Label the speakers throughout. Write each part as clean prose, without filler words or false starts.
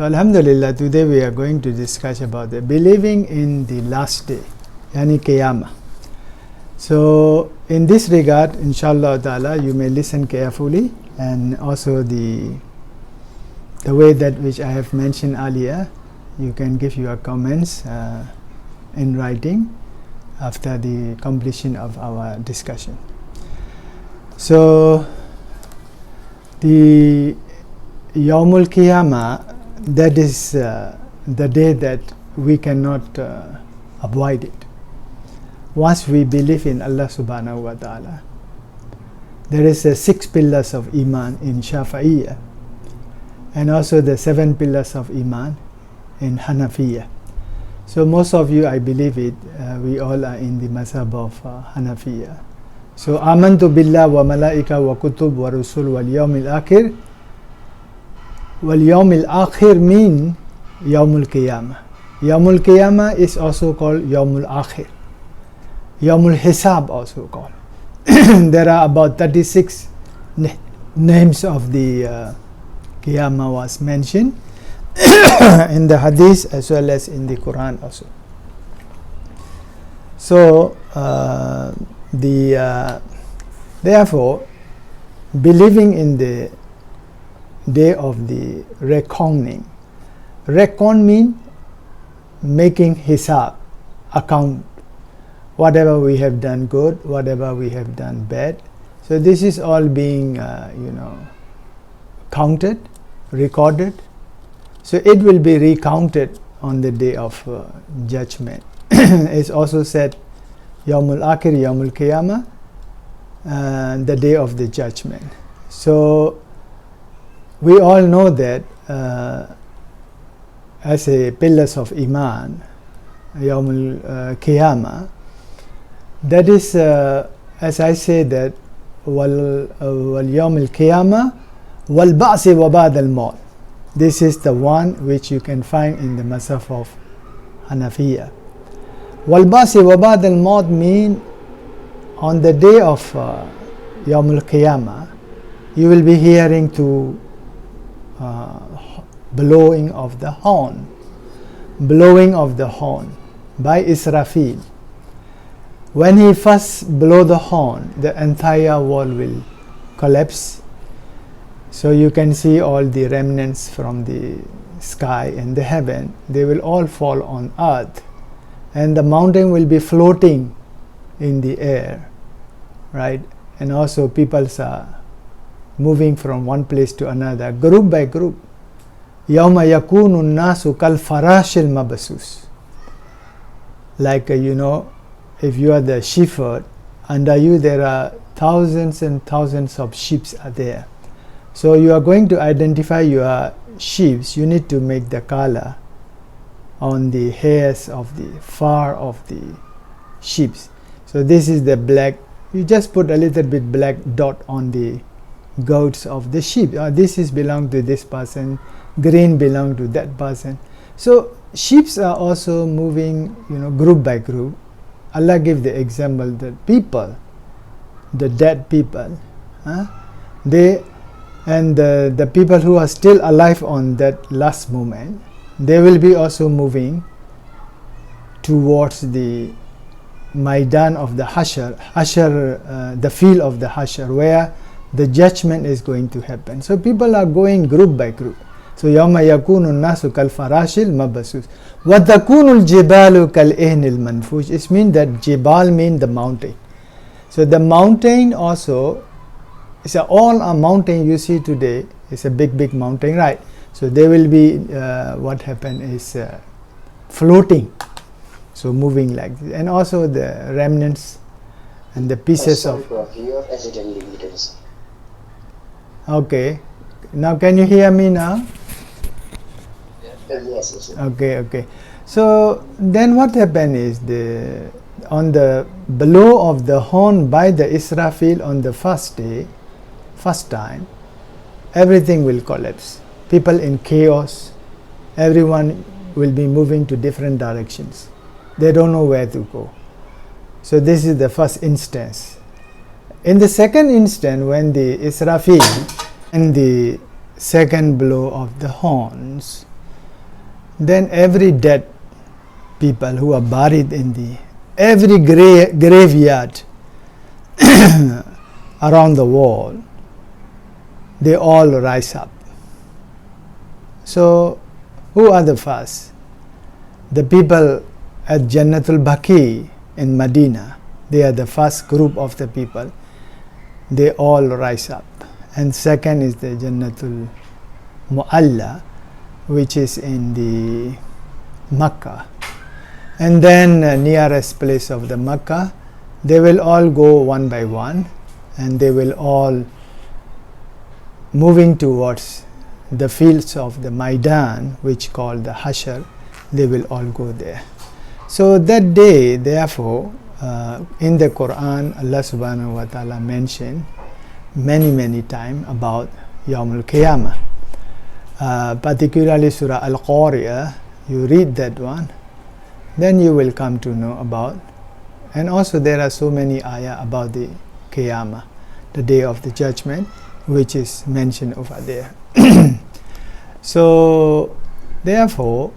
Speaker 1: So Alhamdulillah, today we are going to discuss about the believing in the last day, yani Qiyamah. So in this regard, inshallah ta'ala, you may listen carefully, and also the way that which I have mentioned earlier, you can give your comments in writing after the completion of our discussion. So the Yawmul Qiyamah, that is the day that we cannot avoid it. Once we believe in Allah subhanahu wa ta'ala, there is 6 pillars of Iman in Shafi'iyya, and also the 7 pillars of Iman in Hanafiyya. So most of you, I believe it, we all are in the mazhab of Hanafiyya. So amantu billah wa malaika wa kutub wa rusul wal yawmil akhir. Wal yawmil akhir mean Yawmul Qiyamah. Yawmul Qiyamah is also called Yawmul Akhir. Yawmul Hisab also called. There are about 36 names of the Qiyamah was mentioned in the Hadith as well as in the Quran also. So therefore, believing in the day of the reckoning. Reckon means making hisab, account, whatever we have done good, whatever we have done bad. So this is all being counted, recorded. So it will be recounted on the day of judgment. It's also said Yawmul Akhir, Yawmul Qiyamah, the day of the judgment. So we all know that as a pillars of Iman, Yawmul Qiyamah, that is, as I say, that wal Yawmul Qiyamah wal Ba'si wa Ba'd al Maut. This is the one which you can find in the mazhab of Hanafiya. Wal Ba'si wa Ba'd al Maut mean on the day of Yawmul Qiyamah, you will be hearing to blowing of the horn by Israfil. When he first blow the horn, the entire world will collapse. So you can see all the remnants from the sky and the heaven, they will all fall on earth, and the mountain will be floating in the air, right? And also people are moving from one place to another, group by group. Yawma yakunu nasu kal farashil mabasus. Like if you are the shepherd, under you there are thousands and thousands of sheep are there. So you are going to identify your sheep. You need to make the color on the hairs of the fur of the sheep. So this is the black. You just put a little bit black dot on the goats of the sheep. This is belong to this person, green belong to that person. So sheep are also moving, group by group. Allah give the example that people, the dead people, they and the people who are still alive on that last moment, they will be also moving towards the Maidan of the Hashar, the field of the Hashar, where the judgment is going to happen. So people are going group by group. So yawma yakunu nasu kal farashil mabasus wa takunu al jibalu kal ihnil manfush. It means that jibal mean the mountain. So the mountain also is all a mountain you see today. It's a big mountain, right? So they will be what happened is floating, so moving like this, and also the remnants and the pieces of. Okay, now can you hear me now?
Speaker 2: Yes.
Speaker 1: Okay. So then what happened is on the blow of the horn by the Israfil on the first time, everything will collapse. People in chaos, everyone will be moving to different directions. They don't know where to go. So this is the first instance. In the second instance, when the Israfil and the second blow of the horns, then every dead people who are buried in every graveyard around the world, they all rise up. So who are the first? The people at Jannatul Baqi in Medina, they are the first group of the people. They all rise up. And second is the Jannatul Mu'alla, which is in the Makkah. And then nearest place of the Makkah, they will all go one by one, and they will all moving towards the fields of the Maidan, which called the Hashar. They will all go there. So that day, therefore, in the Quran, Allah subhanahu wa ta'ala mentioned many times about Yawmul Qiyamah. Particularly Surah Al-Qari'ah, you read that one, then you will come to know about. And also there are so many ayah about the Qiyamah, the day of the judgment, which is mentioned over there. So therefore,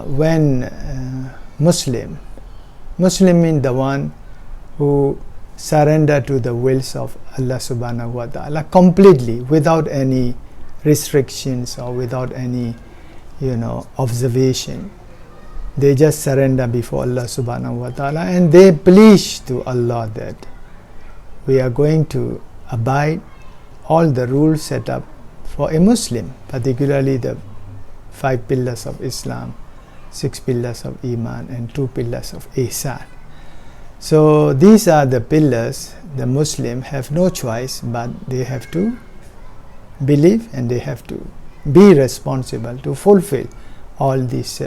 Speaker 1: when Muslim means the one who surrender to the wills of Allah subhanahu wa ta'ala completely, without any restrictions or without any observation. They just surrender before Allah subhanahu wa ta'ala, and they please to Allah that we are going to abide all the rules set up for a Muslim, particularly the 5 pillars of Islam, 6 pillars of Iman, and 2 pillars of Ihsan. So these are the pillars. The Muslim have no choice, but they have to believe and they have to be responsible to fulfill all these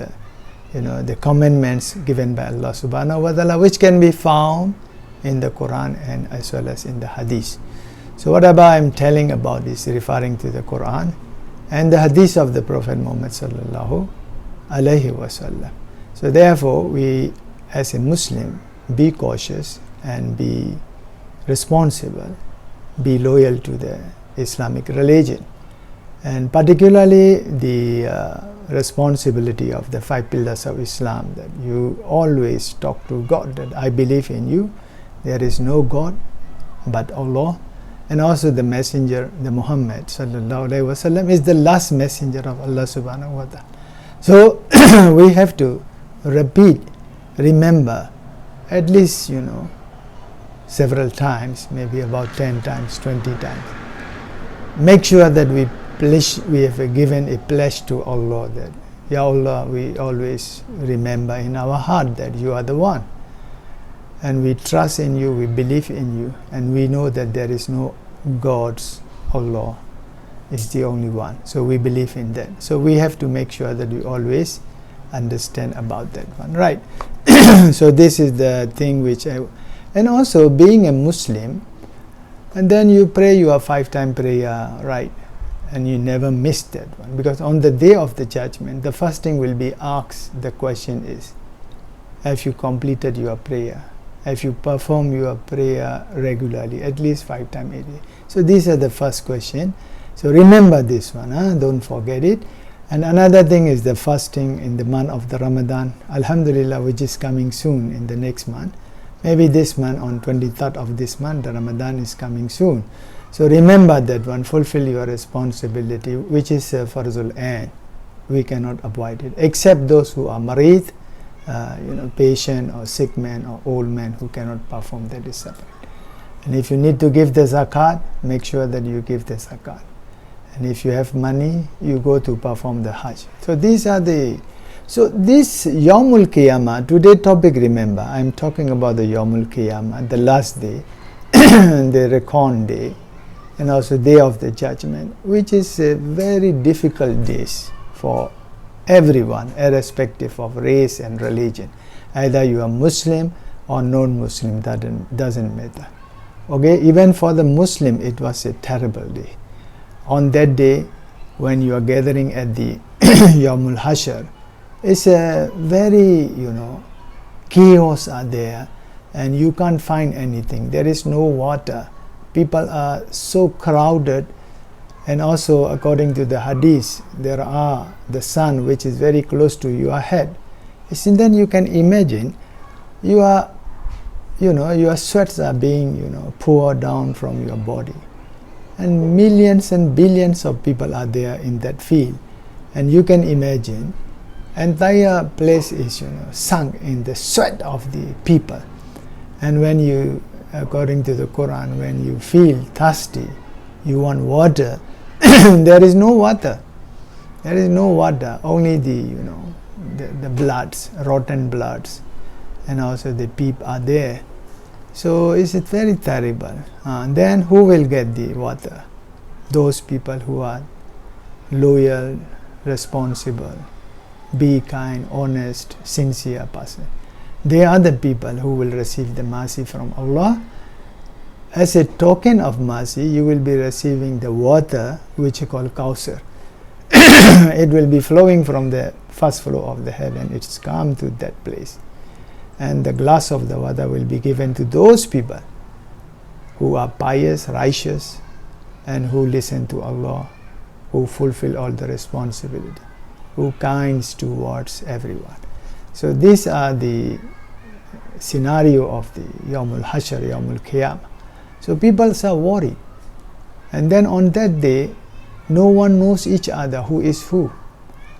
Speaker 1: the commandments given by Allah subhanahu wa ta'ala, which can be found in the Quran and as well as in the Hadith. So whatever I am telling about is referring to the Quran and the Hadith of the Prophet Muhammad sallallahu alaihi wasallam. So therefore, we as a Muslim be cautious and be responsible, be loyal to the Islamic religion, and particularly the responsibility of the 5 pillars of Islam, that you always talk to God, that I believe in you, there is no God but Allah, and also the messenger, the Muhammad sallallahu alaihi wasallam is the last messenger of Allah subhanahu wa ta'ala. So we have to remember at least several times, maybe about 10 times, 20 times. Make sure that we have given a pledge to Allah that, Ya Allah, we always remember in our heart that you are the one, and we trust in you, we believe in you, and we know that there is no gods. Allah is the only one, so we believe in that. So we have to make sure that we always understand about that one, right? So this is the thing which and also being a Muslim, and then you pray your 5-time prayer, right? And you never miss that one, because on the day of the judgment, the first thing will be asked, the question is, have you completed your prayer? Have you performed your prayer regularly, at least 5 times a day? So these are the first question. So remember this one, don't forget it. And another thing is the fasting in the month of the Ramadan, Alhamdulillah, which is coming soon in the next month. Maybe this month, on 23rd of this month, the Ramadan is coming soon. So remember that one, fulfill your responsibility, which is Farzul Ain. We cannot avoid it, except those who are marid, patient or sick man or old man who cannot perform, that is separate. And if you need to give the zakat, make sure that you give the zakat. And if you have money, you go to perform the Hajj. So these are so this Yawmul Qiyamah, today topic, remember, I am talking about the Yawmul Qiyamah, the last day, the Recon day, and also day of the judgment, which is a very difficult days for everyone, irrespective of race and religion. Either you are Muslim or non-Muslim, that doesn't matter. Okay, even for the Muslim, it was a terrible day. On that day, when you are gathering at the Yawmul Hashar, it's a very, chaos are there, and you can't find anything. There is no water. People are so crowded And also according to the hadith, there are the sun which is very close to your head. And then you can imagine your sweats are being poured down from your body. And millions and billions of people are there in that field. And you can imagine entire place is sunk in the sweat of the people. And when you, according to the Quran, when you feel thirsty, you want water, there is no water. There is no water, only the bloods, rotten bloods, and also the peep are there. So it's very terrible. Then who will get the water? Those people who are loyal, responsible, be kind, honest, sincere person. They are the people who will receive the mercy from Allah. As a token of mercy, you will be receiving the water which is called Kausar. It will be flowing from the first floor of the heaven. It's come to that place. And the glass of the water will be given to those people who are pious, righteous, and who listen to Allah, who fulfill all the responsibility, who kinds towards everyone. So these are the scenario of the Yawmul Hashar, Yawmul Qiyamah. So people are worried. And then on that day, no one knows each other who is who.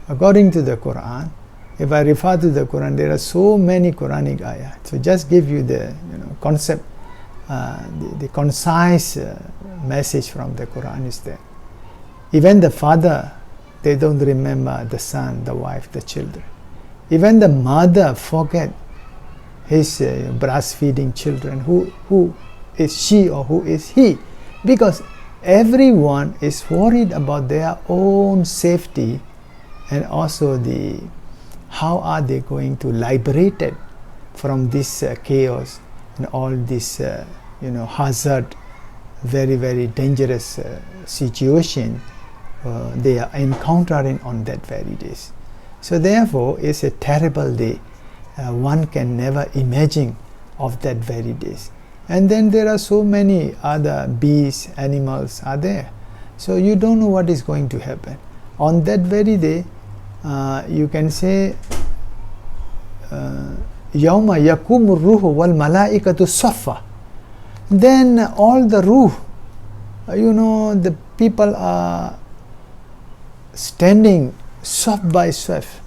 Speaker 1: According to the Quran, if I refer to the Quran, there are so many Quranic ayat. So just give you the concept, the concise message from the Quran is there. Even the father, they don't remember the son, the wife, the children. Even the mother forget his breastfeeding children. Who is she or who is he? Because everyone is worried about their own safety and also how are they going to liberate it from this chaos and all this hazard, very, very dangerous situation they are encountering on that very days. So therefore it's a terrible day. One can never imagine of that very days. And then there are so many other beasts, animals are there. So you don't know what is going to happen. On that very day, you can say, Yawma yakumu ruhu wal malaikatu saffa. Then all the ruh, the people are standing saf by saf.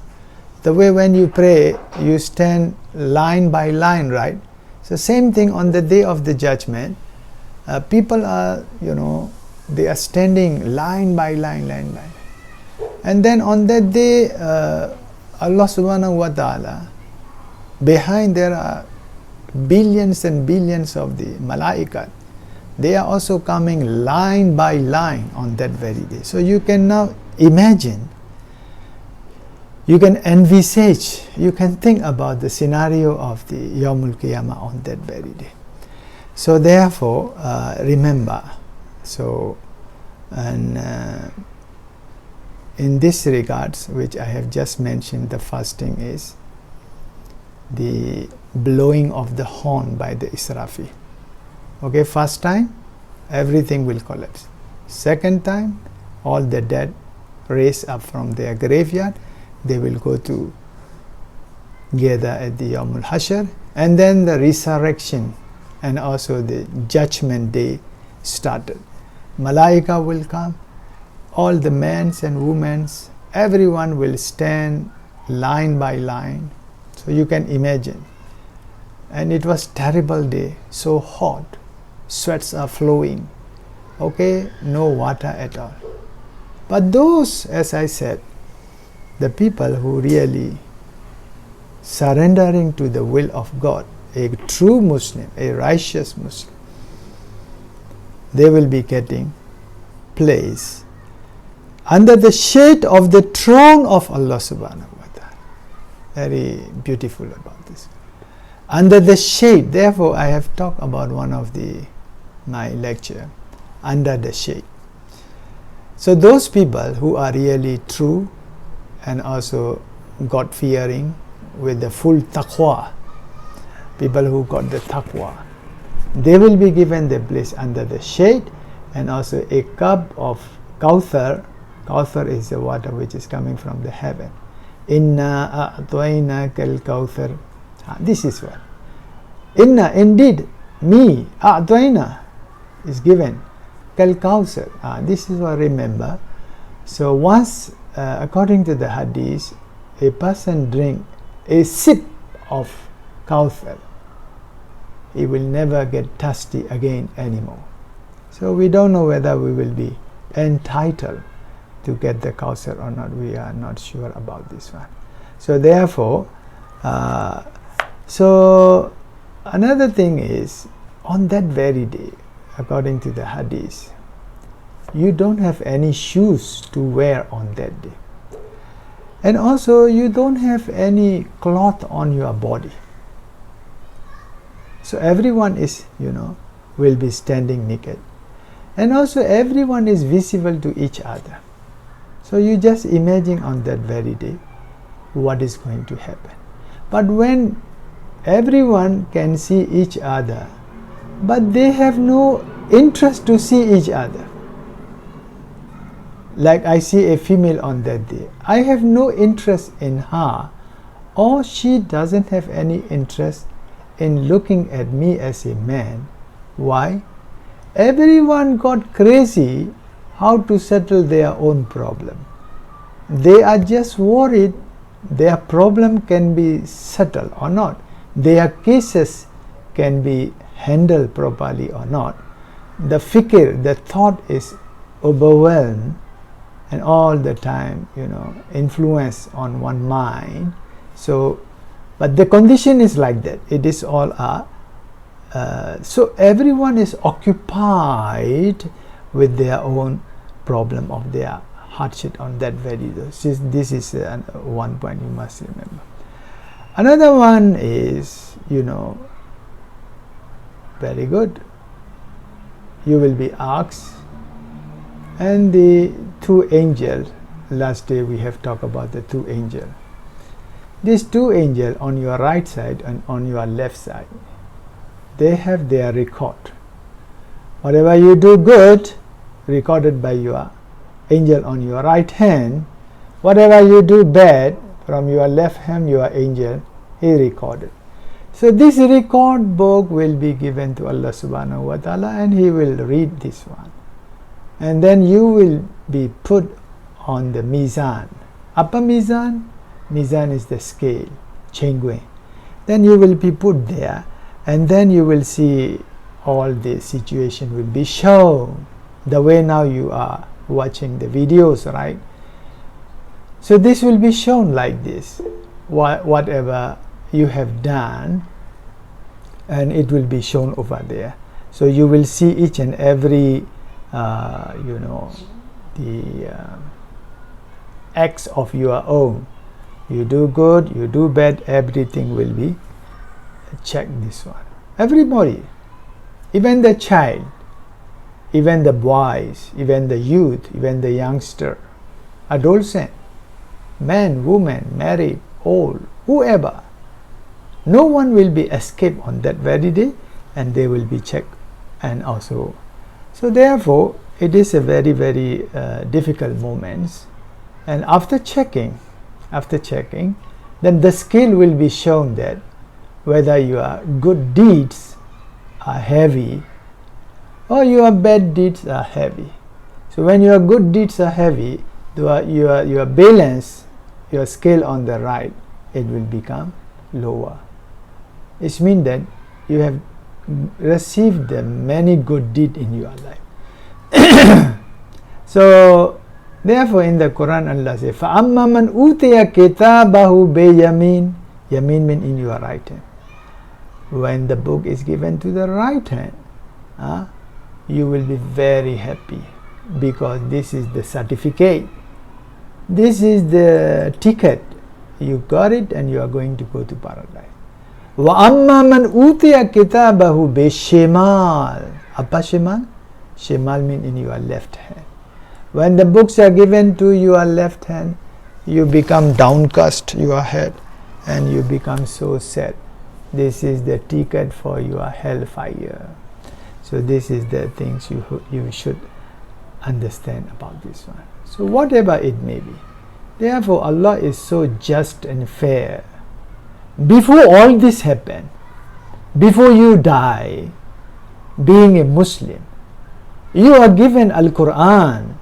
Speaker 1: The way when you pray, you stand line by line, right? So same thing on the day of the judgment. People are, they are standing line by line. And then on that day, Allah subhanahu wa ta'ala, behind there are billions and billions of the malaikat. They are also coming line by line on that very day. So you can now imagine, you can envisage, you can think about the scenario of the Yawmul Qiyamah on that very day. So therefore, remember, in this regards, which I have just mentioned, the first thing is the blowing of the horn by the Israfil. Okay, first time, everything will collapse. Second time, all the dead raise up from their graveyard. They will go to gather at the Yawmul Hashar, and then the resurrection and also the judgment day started. Malaika will come, all the men and women, everyone will stand line by line. So you can imagine. And it was terrible day, so hot, sweats are flowing, okay, no water at all. But those, as I said, the people who really surrendering to the will of God, a true Muslim, a righteous Muslim, they will be getting place under the shade of the throne of Allah subhanahu wa ta'ala. Very beautiful about this. Under the shade, therefore I have talked about one of my lecture, under the shade. So those people who are really true and also God-fearing with the full taqwa, people who got the taqwa, they will be given the place under the shade and also a cup of Kauthar. Kauthar is the water which is coming from the heaven. Inna a'twaina kal kauthar. This is what. Inna, indeed, me, a'twaina is given. Kal kauthar. This is what, remember. So once, according to the hadith, a person drink a sip of kauthar, he will never get thirsty again anymore. So we don't know whether we will be entitled to get the kauthar or not. We are not sure about this one. So therefore, so another thing is, on that very day, according to the hadith, you don't have any shoes to wear on that day. And also you don't have any cloth on your body. So everyone is, will be standing naked. And also everyone is visible to each other. So you just imagine on that very day what is going to happen. But when everyone can see each other, but they have no interest to see each other. Like I see a female on that day, I have no interest in her, or she doesn't have any interest in looking at me as a man. Why? Everyone got crazy how to settle their own problem. They are just worried their problem can be settled or not, their cases can be handled properly or not. The fikr, the thought is overwhelmed and all the time, influence on one mind. So, but the condition is like that. It is all so everyone is occupied with their own problem of their hardship on that very day. This is one point you must remember. Another one is, very good. You will be asked, and the two angels, last day we have talked about the two angels. These two angels on your right side and on your left side, they have their record. Whatever you do good, recorded by your angel on your right hand. Whatever you do bad, from your left hand, your angel, he recorded. So this record book will be given to Allah subhanahu wa ta'ala, and he will read this one. And then you will be put on the mizan. Upper mizan, mizan is the scale, chengwe. Then you will be put there, and then you will see all the situation will be shown, the way now you are watching the videos, right? So this will be shown like this, whatever you have done, and it will be shown over there. So you will see each and every the acts of your own. You do good, you do bad, everything will be checked. This one, everybody, even the child, even the boys, even the youth, even the youngster, adolescent, man, woman, married, old, whoever, no one will be escaped on that very day, and they will be checked. And also, so therefore it is a very, very difficult moments. And after checking, then the scale will be shown that whether your good deeds are heavy or your bad deeds are heavy. So when your good deeds are heavy, your balance, your scale on the right, it will become lower. It means that you have received the many good deeds in your life. So therefore in the Quran Allah says, فَأَمَّا مَنْ أُوتِيَ كِتَابَهُ بِيَمِينٍ. Yamin means in your right hand. When the book is given to the right hand, you will be very happy, because this is the certificate, this is the ticket, you got it, and you are going to go to paradise. وَأَمَّا مَنْ أُوتِيَ كِتَابَهُ بِشِمَالٍ. Apa shimal? Shimal means in your left hand. When the books are given to your left hand, you become downcast your head, and you become so sad. This is the ticket for your hellfire. So this is the things you should understand about this one. So whatever it may be, therefore Allah is so just and fair. Before all this happened, before you die, being a Muslim, you are given Al-Quran,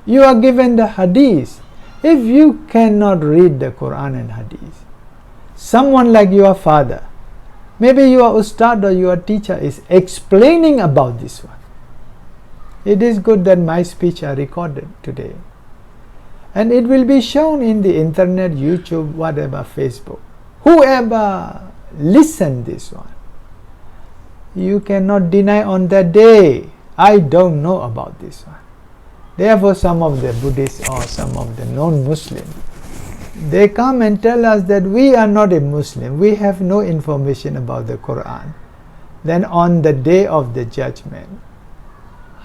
Speaker 1: you are given the Hadith. If you cannot read the Quran and Hadith, someone like your father, maybe your ustad or your teacher is explaining about this one. It is good that my speech are recorded today, and it will be shown in the internet, YouTube, whatever, Facebook. Whoever listen this one, you cannot deny on that day, I don't know about this one. Therefore some of the Buddhists or some of the non-Muslims, they come and tell us that we are not a Muslim, we have no information about the Quran. Then on the day of the judgment,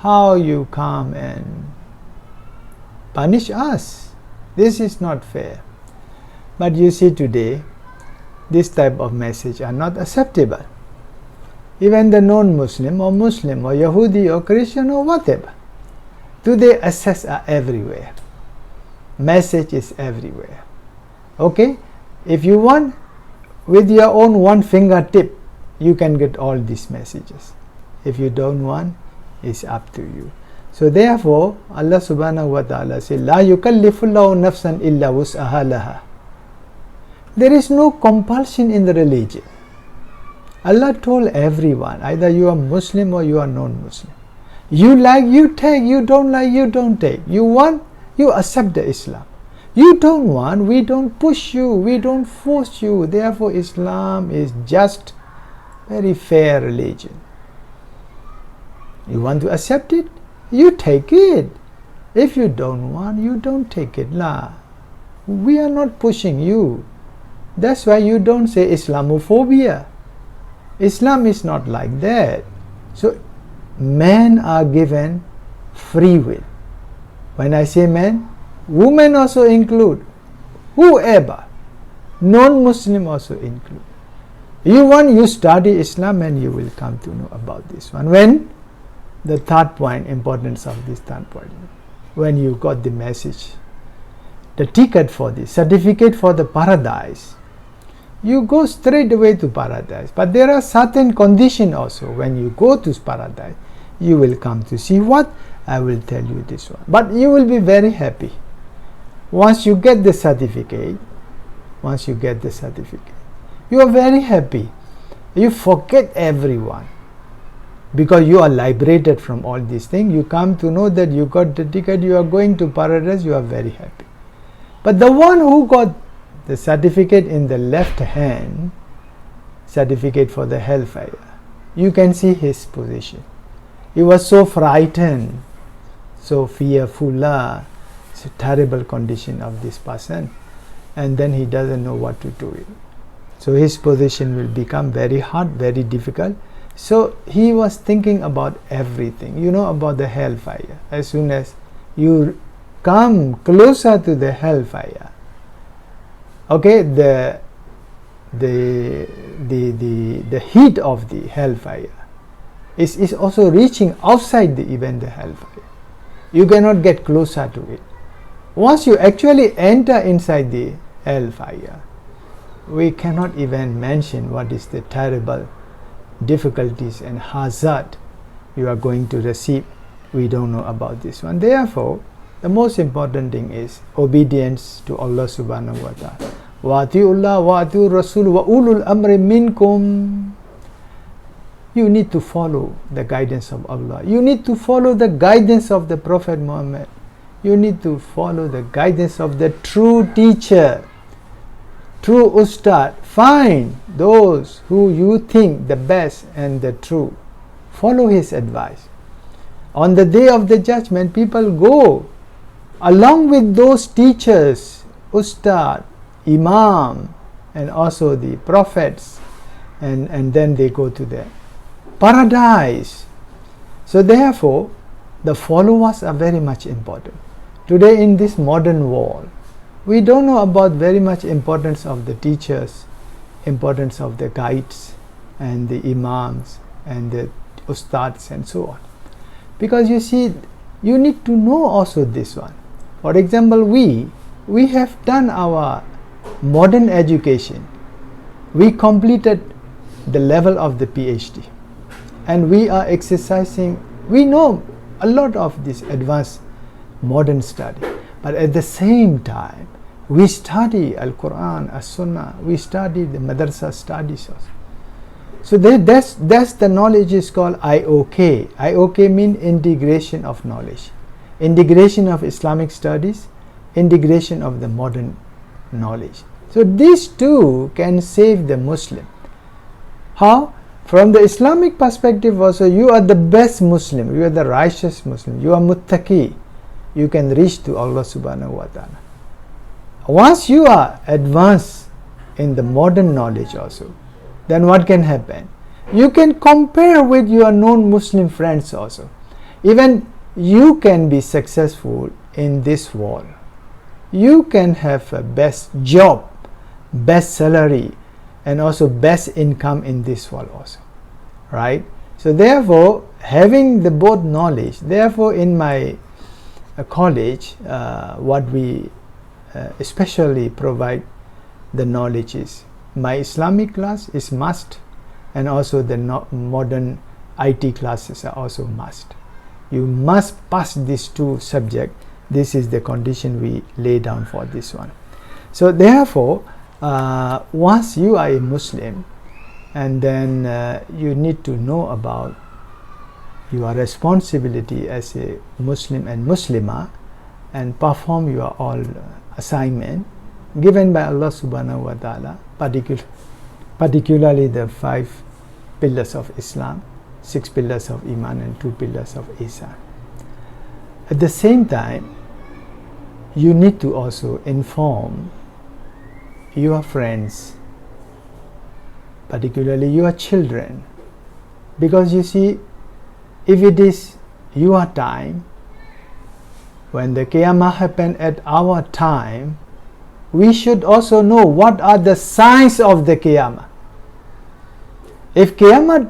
Speaker 1: how you come and punish us? This is not fair. But you see today, this type of message are not acceptable. Even the non-Muslim or Muslim or Yahudi or Christian or whatever, today access are everywhere. Message is everywhere. Okay? If you want, with your own one fingertip, you can get all these messages. If you don't want, it's up to you. So therefore, Allah subhanahu wa ta'ala says, La yukallifullahu nafsan illa wus'aha laha. There is no compulsion in the religion. Allah told everyone, either you are Muslim or you are non-Muslim. You like, you take. You don't like, you don't take. You want, you accept the Islam. You don't want, we don't push you, we don't force you. Therefore Islam is just very fair religion. You want to accept it, you take it. If you don't want, you don't take it. La. We are not pushing you. That's why you don't say Islamophobia. Islam is not like that. So men are given free will. When I say men, women also include, whoever, non-Muslim also include. You want, you study Islam and you will come to know about this one. When the third point, importance of this third point, when you got the message, the ticket for the certificate for the paradise, you go straight away to paradise. But there are certain conditions also. When you go to paradise, you will come to see what? I will tell you this one. But you will be very happy. Once you get the certificate, you are very happy. You forget everyone. Because you are liberated from all these things. You come to know that you got the ticket, you are going to paradise, you are very happy. But the one who got the certificate in the left hand, certificate for the hellfire, you can see his position. He was so frightened, so fearful. It's a terrible condition of this person, and then he doesn't know what to do. So his position will become very hard, very difficult. So he was thinking about everything, about the hellfire. As soon as you come closer to the hellfire, okay, the heat of the hellfire is also reaching outside even the hellfire. You cannot get closer to it. Once you actually enter inside the hellfire, we cannot even mention what is the terrible difficulties and hazard you are going to receive. We don't know about this one. Therefore, the most important thing is obedience to Allah subhanahu wa ta'ala. Wa ati'ullah wa ati'ur rasul wa ulul amri minkum. You need to follow the guidance of Allah. You need to follow the guidance of the Prophet Muhammad. You need to follow the guidance of the true teacher, true ustad. Find those who you think the best and the true. Follow his advice. On the day of the judgment, people go along with those teachers, ustad, imam, and also the prophets, and then they go to the paradise. So therefore, the followers are very much important. Today in this modern world, we don't know about very much importance of the teachers, importance of the guides and the imams and the ustads and so on. Because you see, you need to know also this one. For example, we have done our modern education. We completed the level of the PhD, and we are exercising. We know a lot of this advanced modern study, but at the same time we study Al-Quran, As-Sunnah, we study the madrasa studies also. So that's the knowledge is called IOK. IOK means integration of knowledge, integration of Islamic studies, integration of the modern knowledge. So these two can save the Muslim. How? From the Islamic perspective also, you are the best Muslim, you are the righteous Muslim, you are muttaqi, you can reach to Allah subhanahu wa ta'ala. Once you are advanced in the modern knowledge also, then what can happen? You can compare with your non-Muslim friends also. Even you can be successful in this world. You can have a best job, best salary, and also best income in this world also, right? So therefore, having the both knowledge, therefore in my college, what we especially provide the knowledge is, my Islamic class is must, and also the modern IT classes are also must. You must pass these two subjects. This is the condition we lay down for this one. So therefore, once you are a Muslim, and then you need to know about your responsibility as a Muslim and Muslimah, and perform your all assignment given by Allah subhanahu wa ta'ala, particularly the 5 pillars of Islam, 6 pillars of Iman, and 2 pillars of Ihsan. At the same time, you need to also inform your friends, particularly your children, because you see, if it is your time, when the Qiyamah happen at our time, we should also know what are the signs of the Qiyamah. If Qiyamah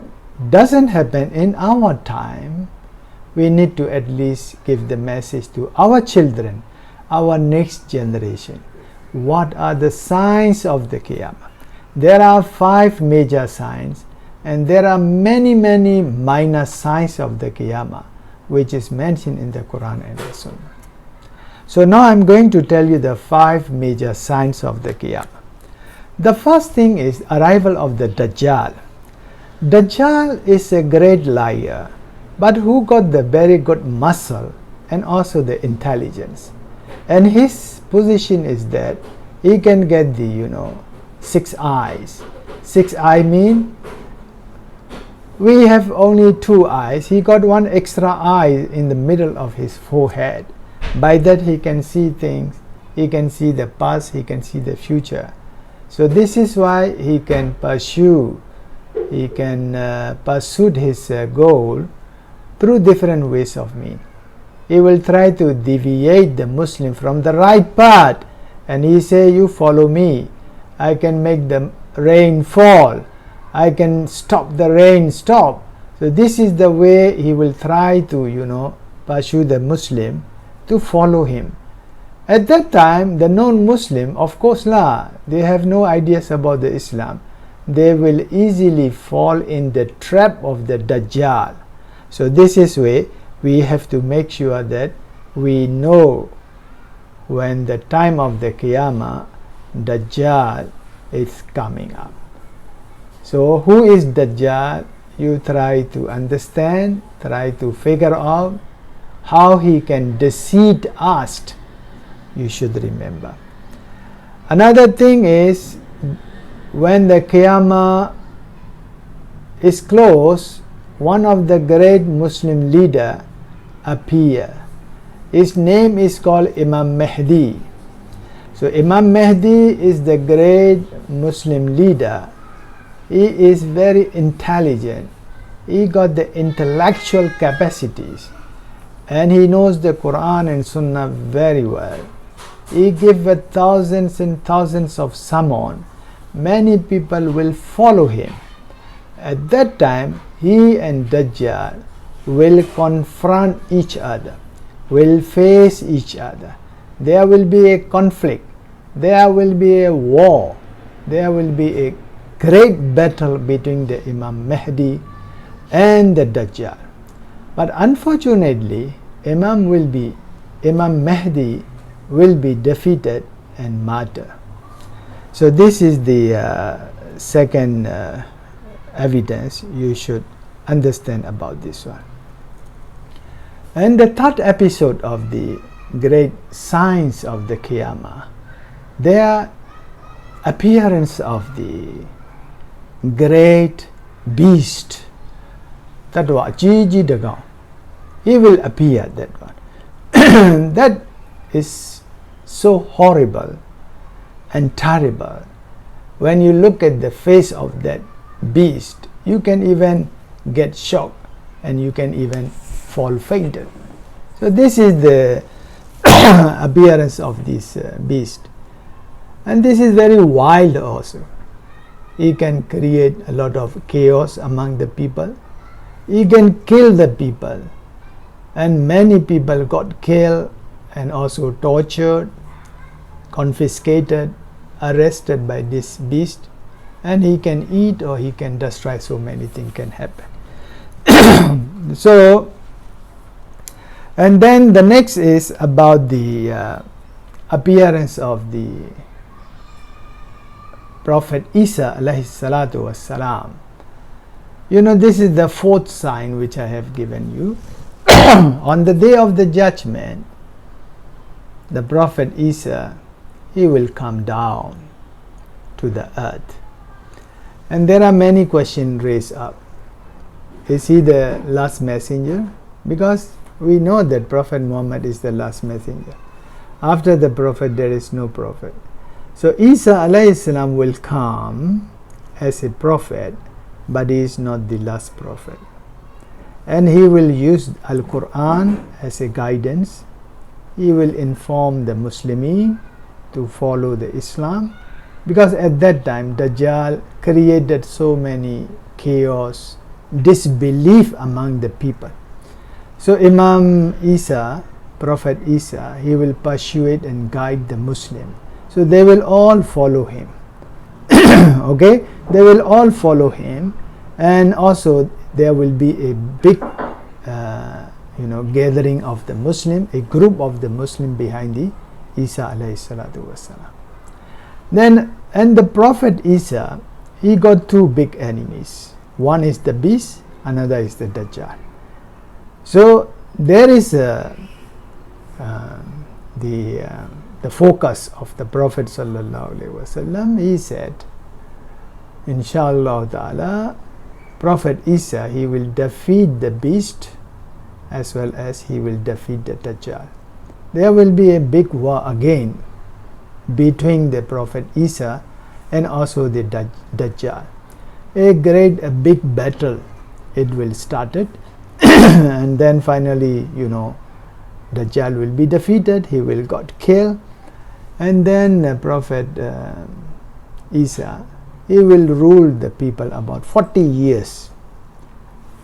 Speaker 1: doesn't happen in our time, we need to at least give the message to our children, our next generation. What are the signs of the Qiyamah? There are 5 major signs, and there are many minor signs of the Qiyamah, which is mentioned in the Quran and the Sunnah. So now I'm going to tell you the 5 major signs of the Qiyamah. The first thing is arrival of the Dajjal. Dajjal is a great liar, but who got the very good muscle and also the intelligence. And his position is that he can get the 6 eyes. 6 eye mean we have only 2 eyes. He got 1 extra eye in the middle of his forehead. By that he can see things, he can see the past, he can see the future. So this is why he can pursue his goal through different ways of means. He will try to deviate the Muslim from the right path, and he say, you follow me, I can make the rain fall, I can stop the rain stop. So this is the way he will try to pursue the Muslim to follow him. At that time, the non-Muslim, of course they have no ideas about the Islam. They will easily fall in the trap of the Dajjal. So this is why we have to make sure that we know when the time of the Qiyamah, Dajjal is coming up. So who is Dajjal? You try to understand, try to figure out how he can deceive us. You should remember. Another thing is, when the Qiyamah is close, one of the great Muslim leader appear. His name is called Imam Mahdi. So Imam Mahdi is the great Muslim leader. He is very intelligent. He got the intellectual capacities, and he knows the Quran and Sunnah very well. He gave thousands and thousands of sermons. Many people will follow him. At that time, he and Dajjal will confront each other. will face each other. There will be a conflict, there will be a war, there will be a great battle between the Imam Mahdi and the Dajjal. But unfortunately, Imam Mahdi will be defeated and martyred. So this is the second evidence you should understand about this one. And the third episode of the great signs of the Qiyamah, their appearance of the great beast, that was Jiji Dagao. He will appear, that one. That is so horrible and terrible. When you look at the face of that beast, you can even get shocked and you can even fall fainted. So this is the appearance of this beast, and this is very wild also. He can create a lot of chaos among the people. He can kill the people, and many people got killed and also tortured, confiscated, arrested by this beast, and he can eat or he can destroy. So many things can happen. So, and then the next is about the appearance of the Prophet Isa alayhi salatu wassalam. You know, this is the fourth sign which I have given you. On the day of the judgment, the Prophet Isa, he will come down to the earth. And there are many questions raised up. Is he the last messenger? Because we know that Prophet Muhammad is the last messenger. After the Prophet, there is no Prophet. So Isa alayhi salam will come as a prophet, but he is not the last prophet. And he will use Al-Quran as a guidance. He will inform the Muslimin to follow the Islam, because at that time Dajjal created so many chaos, disbelief among the people. So Imam Isa, Prophet Isa, he will persuade and guide the Muslim. So they will all follow him. Okay, they will all follow him, and also there will be a big gathering of the Muslim, a group of the Muslim behind the Isa alayhi salatu wasalam. Then, and the Prophet Isa, he got two big enemies. One is the beast, another is the Dajjal. So there is the focus of the Prophet sallallahu alaihi wasallam. He said, Inshallah ta'ala, Prophet Isa, he will defeat the beast as well as he will defeat the Dajjal. There will be a big war again between the Prophet Isa and also the Dajjal. A big battle, it will start it. And then finally, Dajjal will be defeated, he will got killed, and then Prophet Isa, he will rule the people about 40 years.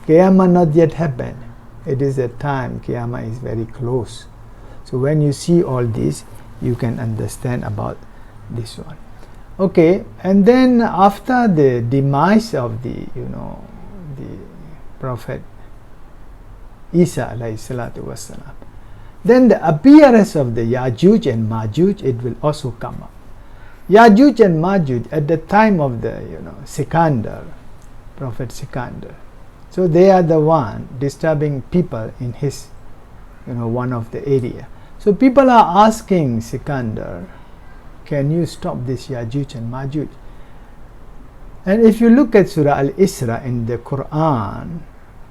Speaker 1: Qiyamah not yet happened. It is a time, Qiyamah is very close. So when you see all this, you can understand about this one. Okay, and then after the demise of the Prophet Isa alayhi salatu wasalam, then the appearance of the Yajuj and Majuj, it will also come up. Yajuj and Majuj at the time of the Sikandar, Prophet Sikandar. So they are the one disturbing people in his one of the area. So people are asking Sikandar, can you stop this Yajuj and Majuj? And if you look at Surah Al-Isra in the Quran,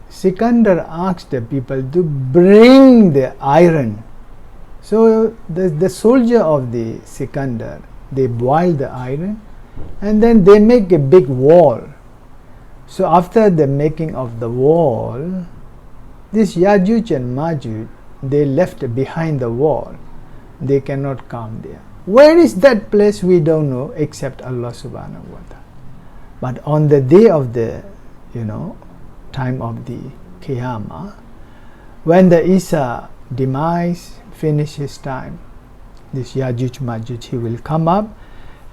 Speaker 1: Sikandar asked the people to bring the iron. So the soldier of the Sikandar, they boil the iron and then they make a big wall. So after the making of the wall, this Yajuj and Majuj, they left behind the wall. They cannot come there. Where is that place? We don't know except Allah subhanahu wa ta'ala. But on the day of the time of the Qiyamah, when the Isa demise, finish his time. This Yajuj Majuj, he will come up,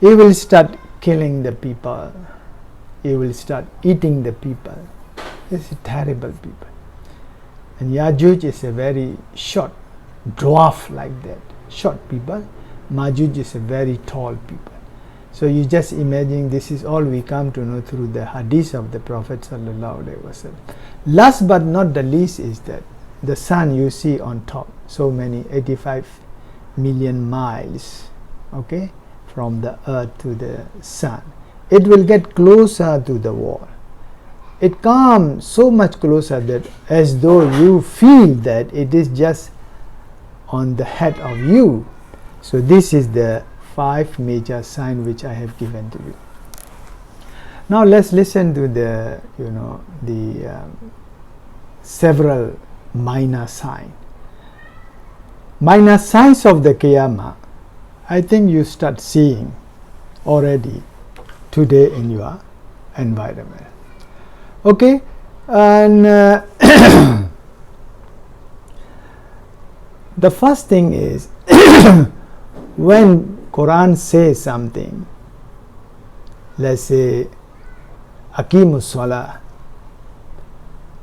Speaker 1: he will start killing the people, he will start eating the people. This is terrible people. And Yajuj is a very short, dwarf like that, short people. Majuj is a very tall people. So you just imagine, this is all we come to know through the hadith of the Prophet sallallahu alaihi wasallam. Last but not the least is that the sun you see on top, so many 85 million miles, okay, from the earth to the sun. It will get closer to the wall. It comes so much closer that as though you feel that it is just on the head of you. So this is the 5 major signs which I have given to you. Now let's listen to the several minor signs. Minor signs of the Qiyamah, I think you start seeing already today in your environment. Okay, and the first thing is when Quran says something, let's say Aqimus Salah,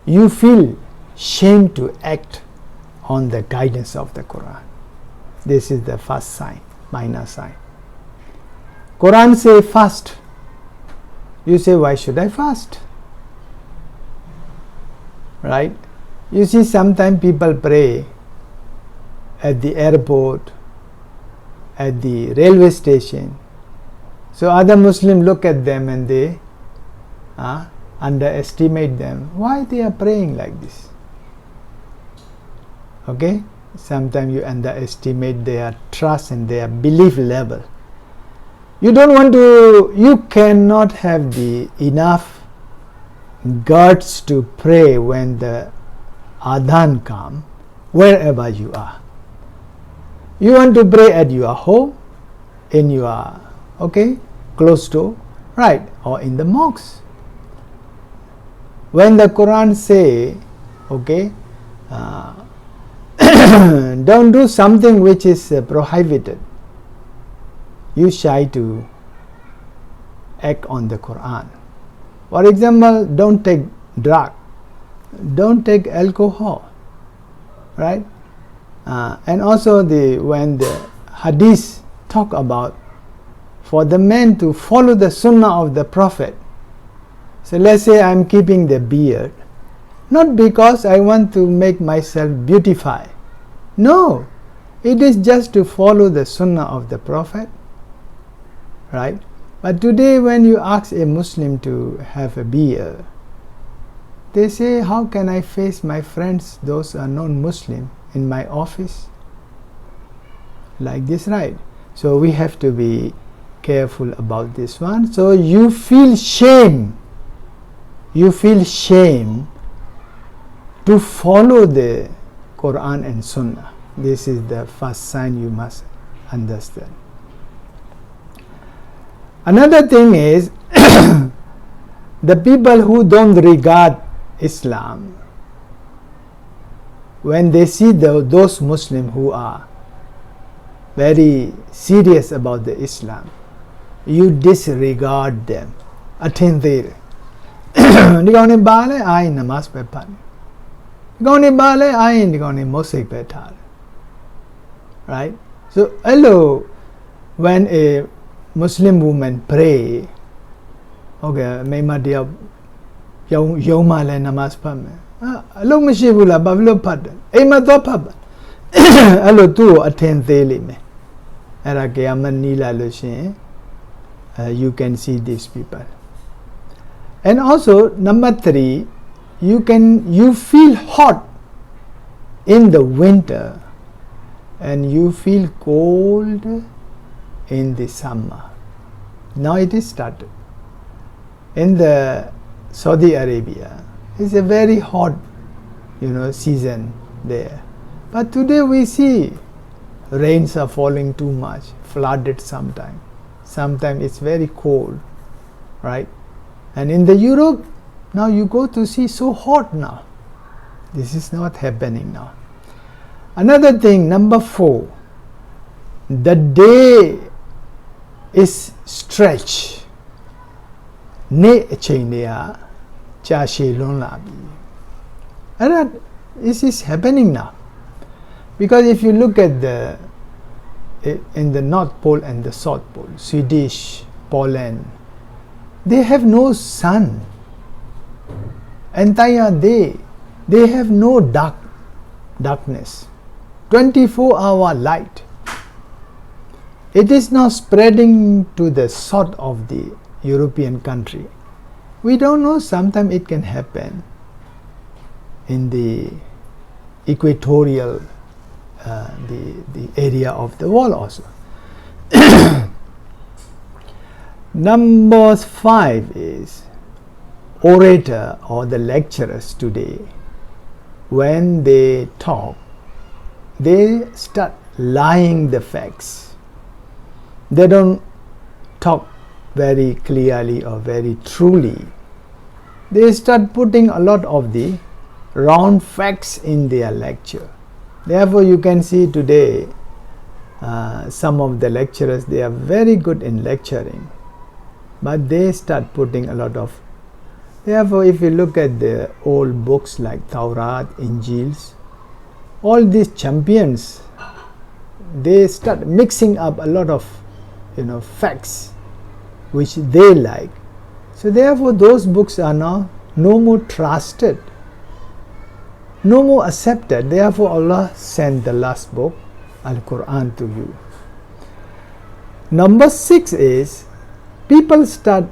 Speaker 1: you feel shame to act on the guidance of the Quran. This is the first sign, minor sign. Quran say fast. You say, why should I fast? Right? You see, sometimes people pray at the airport, at the railway station. So other Muslims look at them and they underestimate them. Why they are praying like this? Okay? Sometimes you underestimate their trust and their belief level. You cannot have the enough guts to pray when the adhan comes, wherever you are. You want to pray at your home, in your, close to, right, or in the mosque. When the Quran say, don't do something which is prohibited, you shy to act on the Quran. For example, don't take drug, don't take alcohol, right? And also when the hadith talk about for the men to follow the sunnah of the Prophet. So let's say I'm keeping the beard, not because I want to make myself beautify. No, it is just to follow the sunnah of the Prophet, right? But today when you ask a Muslim to have a beard, they say, how can I face my friends, those are non-Muslim, in my office? Like this, right? So we have to be careful about this one. So you feel shame. You feel shame to follow the Quran and Sunnah. This is the first sign you must understand. Another thing is the people who don't regard Islam, when they see those Muslims who are very serious about the Islam, you disregard them. Attend right? So hello, when a Muslim woman pray, may ma diyaw yaw ma le namaz pad me. Helloမရှိဘူးလားဘာဖြစ်လို့ဖတ်တယ်အိမ်မှာတော့ဖတ်ပါအဲ့လိုသူ့ကိုအထင်သေးလိမ့်မယ်အဲ့ဒါကေယာမတ်နီးလာလို့ရှိရင်you can see these people. And also number 3, you feel hot in the winter and you feel cold in the summer. Now it is started. In the Saudi Arabia, it's a very hot, season there. But today we see rains are falling too much, flooded sometime. Sometimes it's very cold, right? And in the Europe, now you go to see so hot now. This is not happening now. Another thing, number 4, the day is stretched. Nay chainea chashi lonlabi. And that is happening now. Because if you look at in the North Pole and the South Pole, Swedish, Poland, they have no sun. Entire day, they have no darkness. 24-hour light. It is now spreading to the south of the European country. We don't know, sometimes it can happen in the equatorial, the area of the world also. Number 5 is orator or the lecturers today. When they talk, they start lying the facts. They don't talk very clearly or very truly. They start putting a lot of the wrong facts in their lecture. Therefore, you can see today some of the lecturers, they are very good in lecturing, but they start putting a lot of. Therefore, if you look at the old books like Taurat, Injils, all these champions, they start mixing up a lot of facts which they like. So therefore, those books are now no more trusted, no more accepted. Therefore, Allah sent the last book, Al-Quran, to you. Number 6 is people start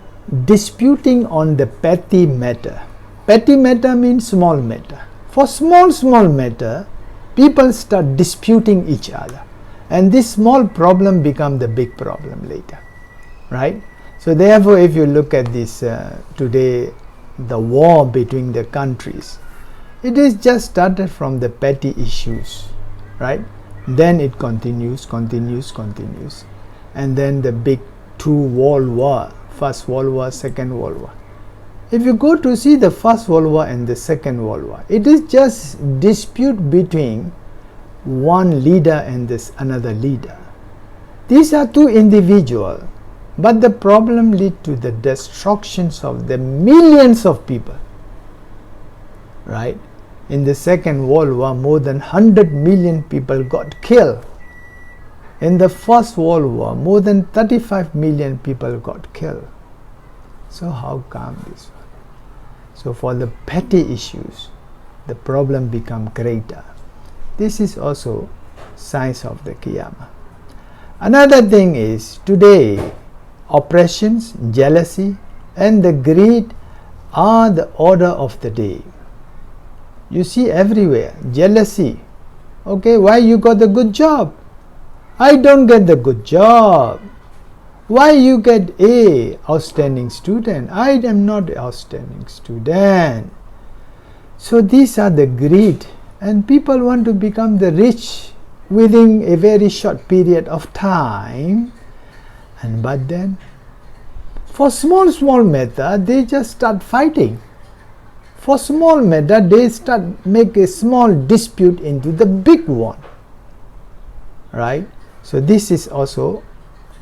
Speaker 1: disputing on the petty matter. Petty matter means small matter. For small matter, people start disputing each other, and this small problem become the big problem later, right? So therefore, if you look at this today, the war between the countries, it is just started from the petty issues, right? Then it continues, and then the big 2 world war, First World War, Second World War. If you go to see the First World War and the Second World War, it is just dispute between one leader and this another leader. These are 2 individuals, but the problem lead to the destructions of the millions of people, right? In the Second World War, more than 100 million people got killed. In the First World War, more than 35 million people got killed. So how come this one? So for the petty issues, the problem become greater. This is also signs of the Qiyamah. Another thing is today, oppressions, jealousy, and the greed are the order of the day. You see everywhere, jealousy. Okay, why you got the good job? I don't get the good job. Why you get A, outstanding student? I am not outstanding student. So these are the greed, and people want to become the rich within a very short period of time. And but then, for small matter, they just start fighting. For small matter, they start make a small dispute into the big one, right? So this is also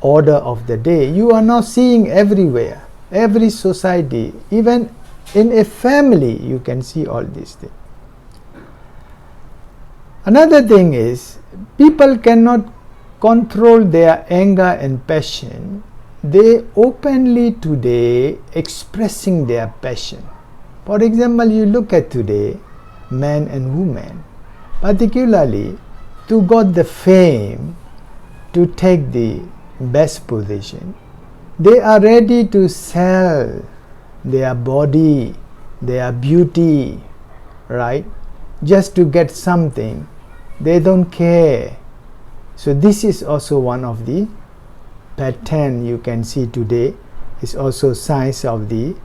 Speaker 1: order of the day. You are now seeing everywhere, every society, even in a family, you can see all these things. Another thing is, people cannot control their anger and passion. They openly today expressing their passion. For example, you look at today, men and women, particularly to got the fame, to take the best position, they are ready to sell their body, their beauty, right? Just to get something. They don't care. So this is also one of the pattern you can see today. Is also signs of the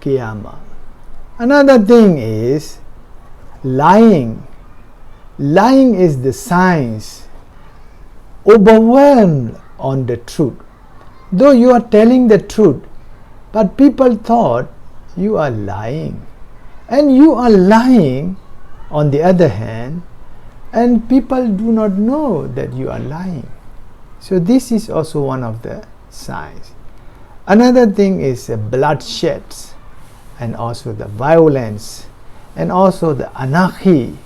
Speaker 1: Qiyamah. Another thing is lying. Lying is the signs overwhelmed on the truth. Though you are telling the truth, but people thought you are lying. and you are lying on the other hand, and people do not know that you are lying. So this is also one of the signs. Another thing is bloodshed, and also the violence, and also the anarchy,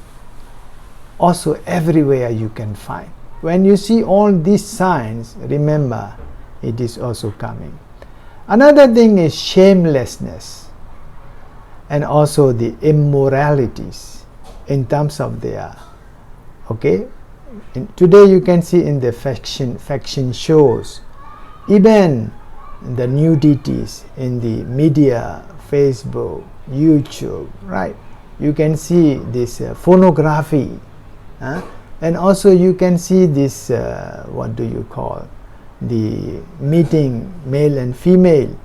Speaker 1: also everywhere you can find. When you see all these signs, remember it is also coming. Another thing is shamelessness, and also the immoralities in terms of their, okay, today you can see in the fashion shows, even the nudities in the media, Facebook, YouTube, right? You can see this pornography, and also you can see this what do you call, the meeting male and female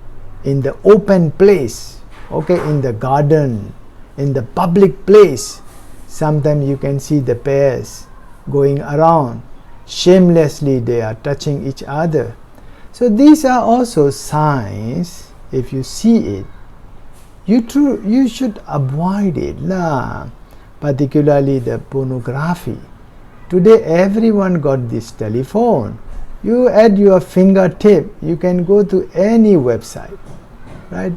Speaker 1: in the open place, okay, in the garden, in the public place. Sometimes you can see the pairs going around shamelessly, they are touching each other. So these are also signs. If you see it, you should avoid it, particularly the pornography. Today everyone got this telephone. You at your fingertip, you can go to any website, right?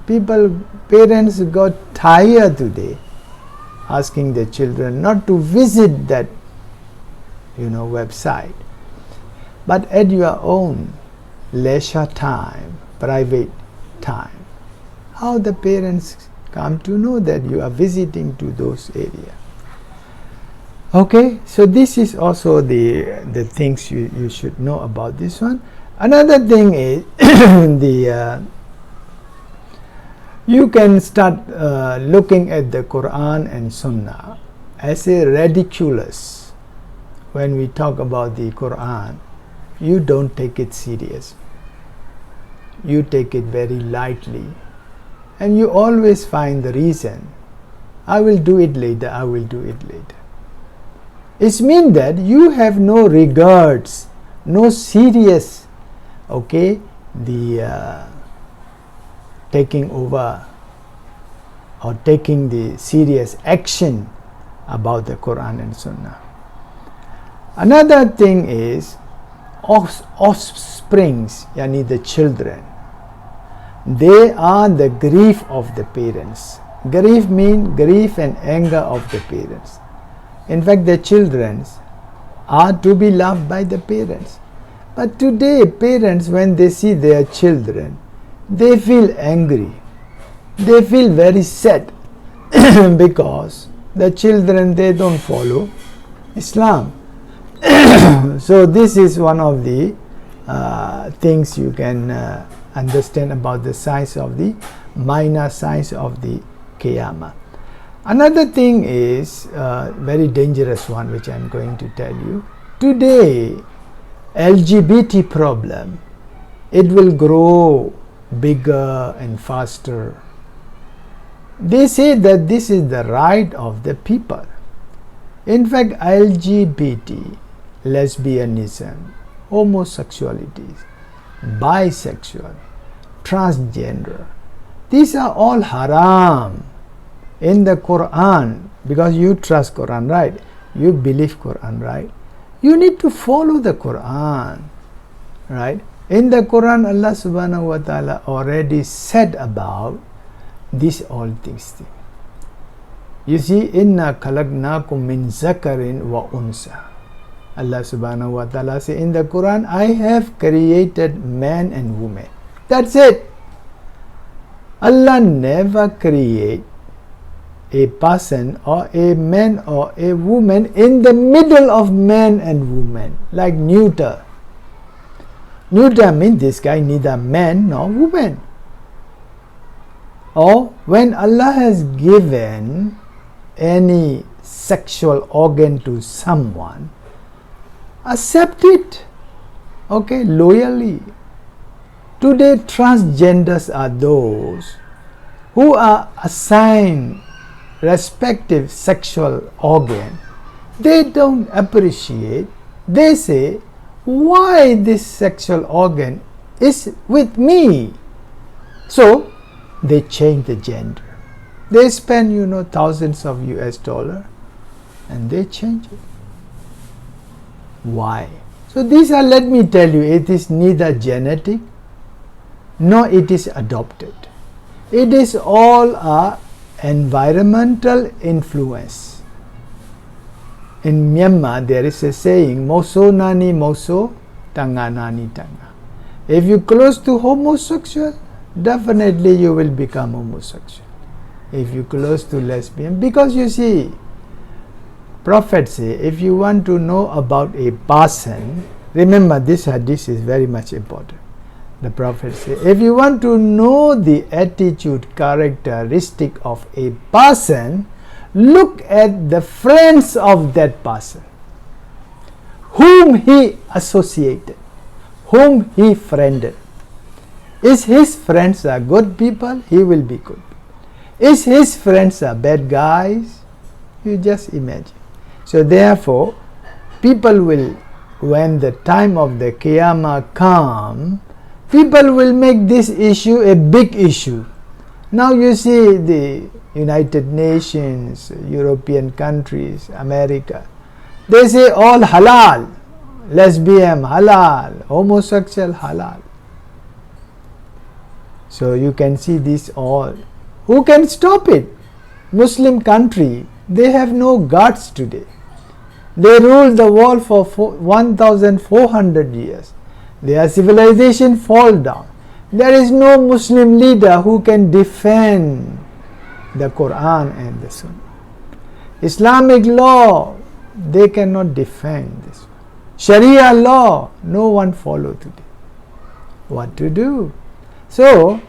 Speaker 1: Parents got tired today asking their children not to visit that website, but at your own leisure time, private time, how the parents come to know that you are visiting to those areas. Okay, so this is also the things you should know about this one. Another thing is you can start looking at the Quran and Sunnah as a ridiculous. When we talk about the Quran, you don't take it serious. You take it very lightly, and you always find the reason. I will do it later, I will do it later. It means that you have no regards, no serious, okay, the taking over or taking the serious action about the Quran and Sunnah. Another thing is offsprings, yani the children. They are the grief of the parents. Grief means grief and anger of the parents. In fact, the children are to be loved by the parents. But today, parents, when they see their children, they feel angry. They feel very sad because the children, they don't follow Islam. So this is one of the things you can understand about the signs of the minor signs of the Qiyamah. Another thing is very dangerous one, which I am going to tell you. Today, LGBT problem, it will grow bigger and faster. They say that this is the right of the people. In fact, LGBT, lesbianism, homosexuality, bisexual, transgender, these are all haram in the Quran, because you trust Quran, right? You believe Quran, right? You need to follow the Quran, right? In the Quran, Allah subhanahu wa ta'ala already said about these all things. You see, inna khalaqnakum min zakarin wa unsa. Allah subhanahu wa ta'ala say in the Quran, I have created man and woman. That's it. Allah never create a person or a man or a woman in the middle of man and woman, like neuter. Neuter means this guy neither man nor woman. Or when Allah has given any sexual organ to someone, accept it, okay, loyally. Today, transgenders are those who are assigned respective sexual organ. They don't appreciate. They say, why this sexual organ is with me? So they change the gender. They spend, thousands of US dollars and they change it. Why? So these are, let me tell you, it is neither genetic nor it is adopted. It is all a environmental influence. In Myanmar there is a saying, Moso nani moso, tanga nani tanga. If you close to homosexual, definitely you will become homosexual. If you close to lesbian, because you see, Prophet say, if you want to know about a person, remember this hadith is very much important. The Prophet say, if you want to know the attitude, characteristic of a person, look at the friends of that person, whom he associated, whom he friended. Is his friends are good people, he will be good. Is his friends are bad guys? You just imagine. So therefore, people will, when the time of the Qiyamah come, people will make this issue a big issue. Now you see the United Nations, European countries, America, they say all halal, lesbian halal, homosexual halal. So you can see this all. Who can stop it? Muslim country, they have no guts today. They ruled the world for 1400 years. Their civilization fall down. There is no Muslim leader who can defend the Quran and the Sunnah. Islamic law, they cannot defend this. Sharia law, no one follow today. What to do? So,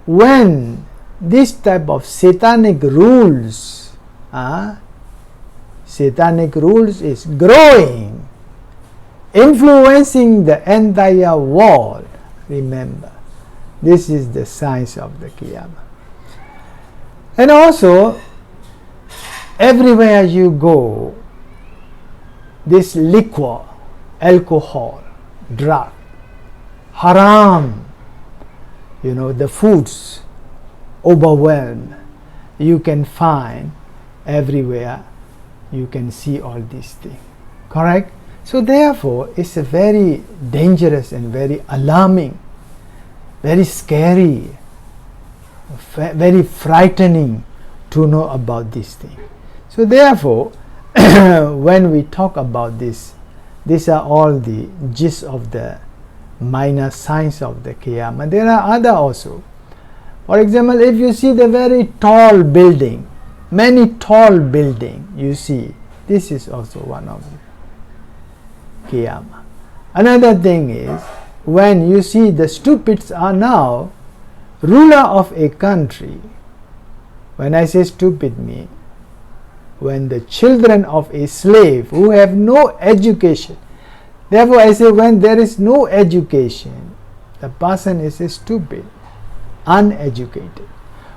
Speaker 1: when this type of satanic rules is growing, influencing the entire world, remember, this is the signs of the Qiyamah. And also, everywhere you go, this liquor, alcohol, drug, haram, the foods overwhelm. You can find everywhere, you can see all these things. Correct? So therefore, it's a very dangerous and very alarming, very scary, very frightening to know about this thing. So therefore, when we talk about this, these are all the gist of the minor signs of the Qiyamah. There are other also. For example, if you see the very tall building, many tall building you see, this is also one of the Qiyamah. Another thing is, when you see the stupids are now ruler of a country. When I say stupid mean, when the children of a slave who have no education, therefore I say when there is no education, the person is stupid, uneducated.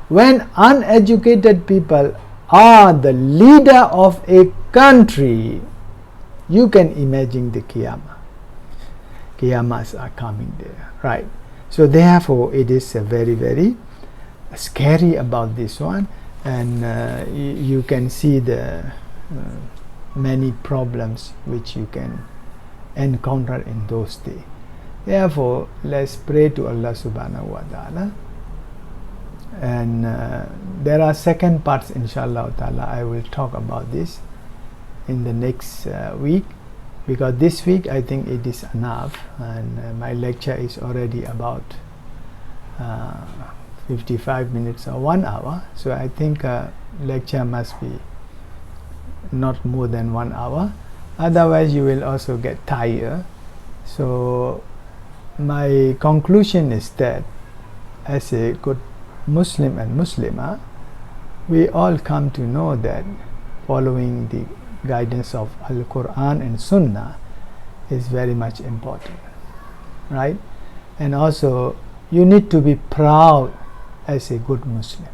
Speaker 1: When uneducated people are the leader of a country, you can imagine the Qiyamah. Qiyamahs are coming there, right? So therefore it is very, very scary about this one, and you can see the many problems which you can encounter in those days. Therefore, let's pray to Allah subhanahu wa ta'ala. And there are second parts, inshallah ta'ala. I will talk about this in the next week, because this week I think it is enough, and my lecture is already about 55 minutes or 1 hour. So I think lecture must be not more than 1 hour, otherwise you will also get tired. So my conclusion is that as a good Muslim and Muslimah, we all come to know that following the guidance of Al-Quran and Sunnah is very much important, right? And also you need to be proud as a good Muslim.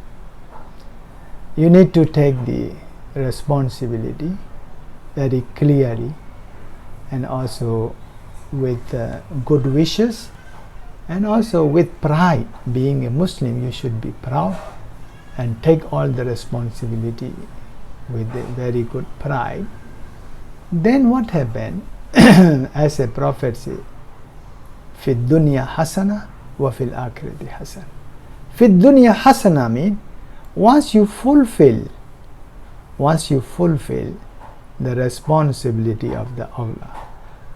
Speaker 1: You need to take the responsibility very clearly, and also with good wishes, and also with pride. Being a Muslim, you should be proud and take all the responsibility with a very good pride, then what happened? As a prophet said, fi dunya hasana wa fil akhirati hasana. Fi dunya hasana mean once you fulfill the responsibility of the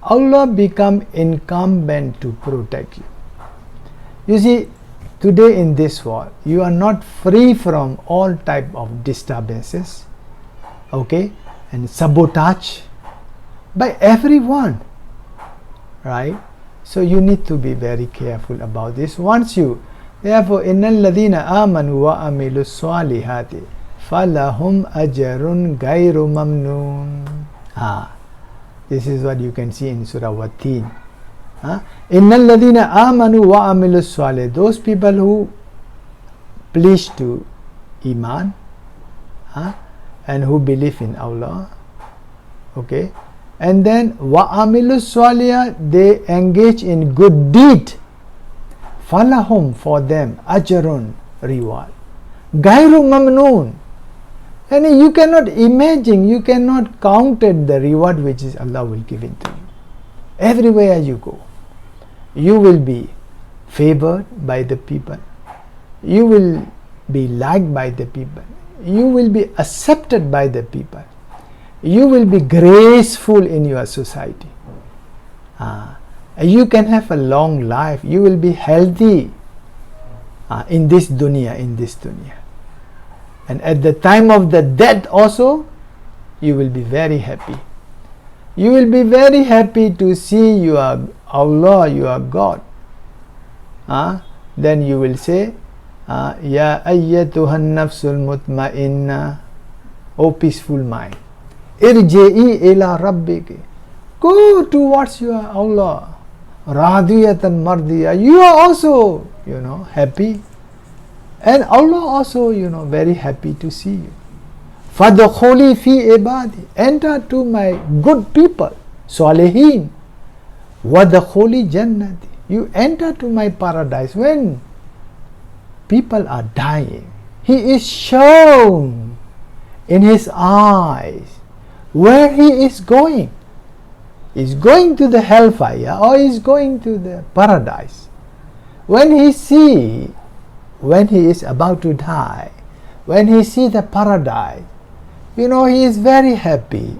Speaker 1: Allah become incumbent to protect you. You see, today in this world, you are not free from all type of disturbances, okay, and sabotage by everyone, right? So you need to be very careful about this. Therefore, innal ladina amanu wa amilus salihati falahum ajrun ghairu mamnun. This is what you can see in Surah Wat-Tin. Innal ladina amanu wa amilus salih. Those people who please to Iman and who believe in Allah, okay, and then wa amilus salih, they engage in good deed. Falahum, for them, ajrun, reward. Ghairu mamnun. And you cannot imagine, you cannot count it, the reward which is Allah will give it to you. Everywhere you go, you will be favored by the people. You will be liked by the people. You will be accepted by the people. You will be graceful in your society. You can have a long life. You will be healthy in this dunya. And at the time of the death also, you will be very happy. You will be very happy to see your Allah, your God. Then you will say, Ya ayyatuhan nafsul mutma'inna, O peaceful mind, irji'i ila rabbiki, go towards your Allah. Radiyatan mardiya, you are also, happy. And Allah also, very happy to see you. Fadkhuli fi ibadi, enter to my good people, Salihin. Wadkhuli jannati, you enter to my paradise. When people are dying, he is shown in his eyes where he is going. Is going to the hellfire or is going to the paradise. When he is about to die, when he see the paradise, he is very happy.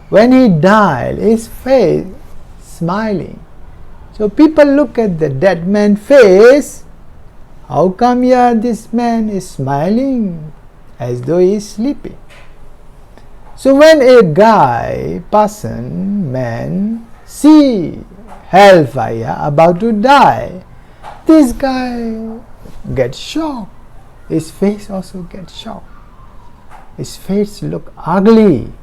Speaker 1: When he died, his face smiling. So people look at the dead man's face. How come this man is smiling as though he is sleeping? So when a man see hellfire about to die, this guy gets shocked. His face also gets shocked. His face look ugly.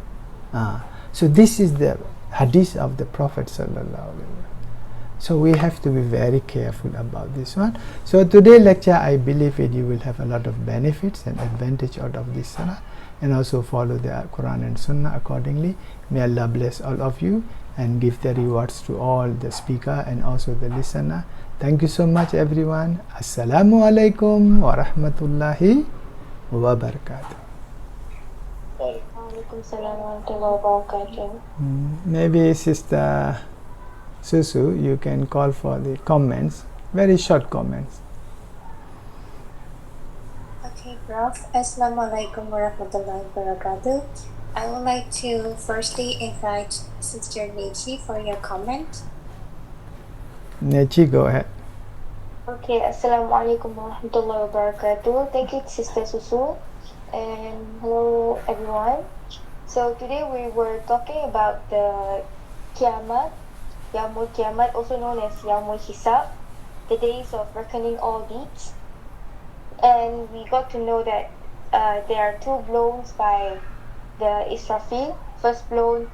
Speaker 1: So this is the hadith of the Prophet sallallahu alaihi wasallam. So we have to be very careful about this one. So today's lecture, I believe you will have a lot of benefits and advantage out of this salah, and also follow the Quran and Sunnah accordingly. May Allah bless all of you and give the rewards to all the speaker and also the listener. Thank you so much, everyone. Assalamu alaikum wa rahmatullahi wa barakatuh. Maybe Sister Susu, you can call for the comments, very short comments.
Speaker 2: Okay, Prof. Assalamualaikum warahmatullahi wabarakatuh. I would like to firstly invite Sister Nechi for your comment.
Speaker 1: Nechi, go ahead.
Speaker 3: Okay, Assalamualaikum warahmatullahi wabarakatuh. Thank you, Sister Susu, and hello everyone. So today we were talking about the Qiyamah, Yawmul Qiyamah, also known as Yawmul Hisab, the days of reckoning all deeds. And we got to know that there are two blows by the Israfil. First blow is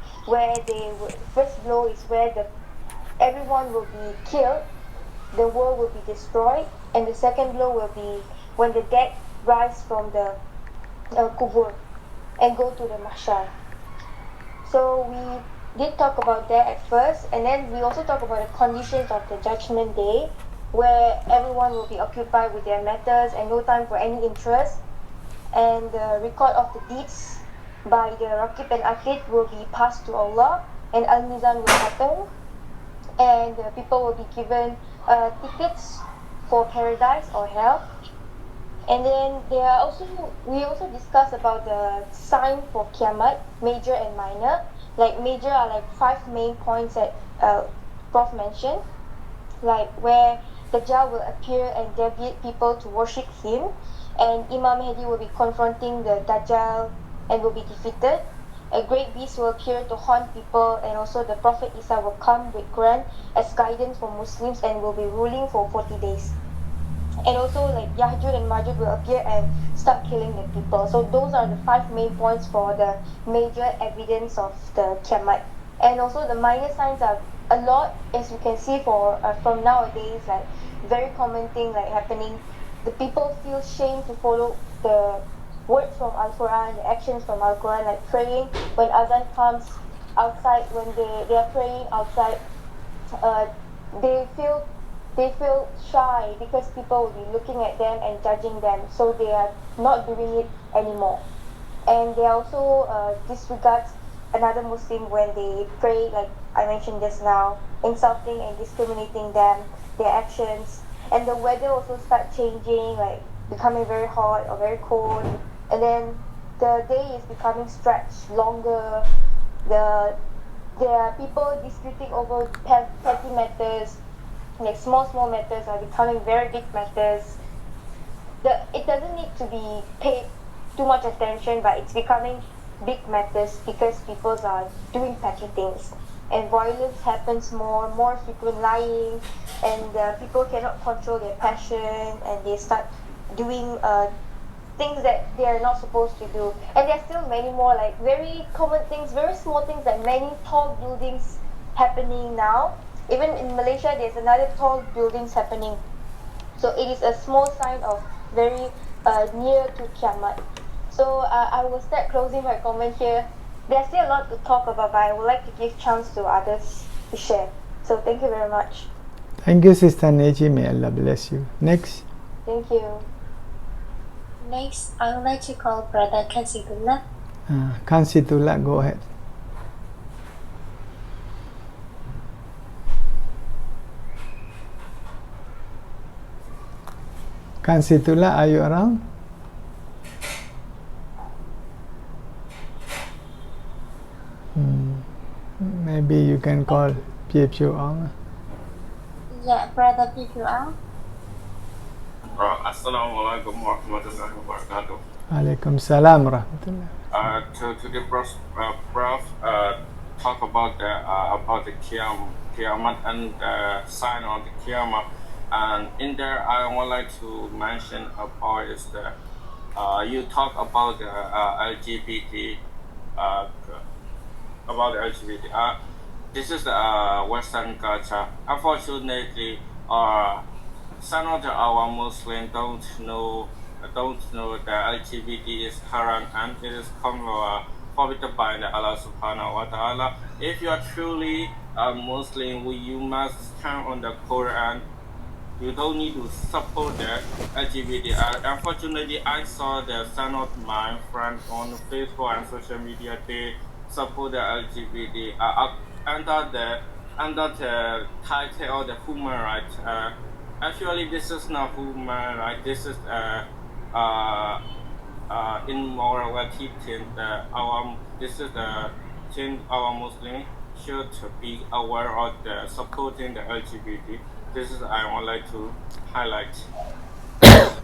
Speaker 3: where everyone will be killed, the world will be destroyed, and the second blow will be when the dead rise from the kubur and go to the mahshar. So we did talk about that at first, and then we also talk about the conditions of the judgment day, where everyone will be occupied with their matters and no time for any interest. and the record of the deeds by the Raqib and Atid will be passed to Allah, and Al-Mizan will happen, and people will be given tickets for paradise or hell. And then we also discuss about the sign for Qiyamah, major and minor. Like major are like 5 main points that Prof mentioned, like where Dajjal will appear and deviate people to worship him, and Imam Mahdi will be confronting the Dajjal and will be defeated. A great beast will appear to haunt people, and also the Prophet Isa will come with Quran as guidance for Muslims and will be ruling for 40 days. And also like Yahjud and Majud will appear and start killing the people. So those are the 5 main points for the major evidence of the Qiyamah. And also the minor signs are a lot, as you can see from nowadays, like very common thing like happening. The people feel shame to follow the words from Al-Quran, the actions from Al-Quran, like praying when Azan comes outside, when they are praying outside, they feel shy because people will be looking at them and judging them, so they are not doing it anymore. And they also disregard another Muslim when they pray, like I mentioned just now, insulting and discriminating them, their actions. And the weather also start changing, like becoming very hot or very cold, and then the day is becoming stretched longer. There are people disputing over petty matters, like small matters are becoming very big matters. It doesn't need to be paid too much attention, but it's becoming big matters because people are doing petty things, and violence happens more frequent lying, and people cannot control their passion, and they start doing things that they are not supposed to do. And there are still many more, like very common things, very small things, like many tall buildings happening now. Even in Malaysia, there's another tall buildings happening. So it is a small sign of very near to Qiyamah. So I will start closing my comment here. There's still a lot to talk about, but I would like to give chance to others to share. So thank you very much.
Speaker 1: Thank you, Sister Neji. May Allah bless you. Next.
Speaker 3: Thank you.
Speaker 2: Next, I would like to call Brother Kansitullah.
Speaker 1: Kansitullah, go ahead. Kansitullah, are you around? Maybe you can call PFU on.
Speaker 2: Yeah, Brother PQR.
Speaker 4: Assalamualaikum warahmatullahi wabarakatuh.
Speaker 1: Alaikum salam rahmatullah.
Speaker 4: To the Prof, talk about the Qiyamah and sign of the Qiyamah, and in there I would like to mention about is the you talk about the LGBT about the LGBT. This is the Western culture. Unfortunately, some of our Muslims don't know that LGBT is haram and it is forbidden by Allah Subhanahu wa Taala. If you are truly a Muslim, you must stand on the Quran. You don't need to support the LGBT. Unfortunately, I saw that some of my friends on Facebook and social media, they support the LGBT under the title of the human rights. Actually, this is not human rights. This is immorality thing. This is the thing our Muslims should be aware of the supporting the LGBT. This is I would like to highlight.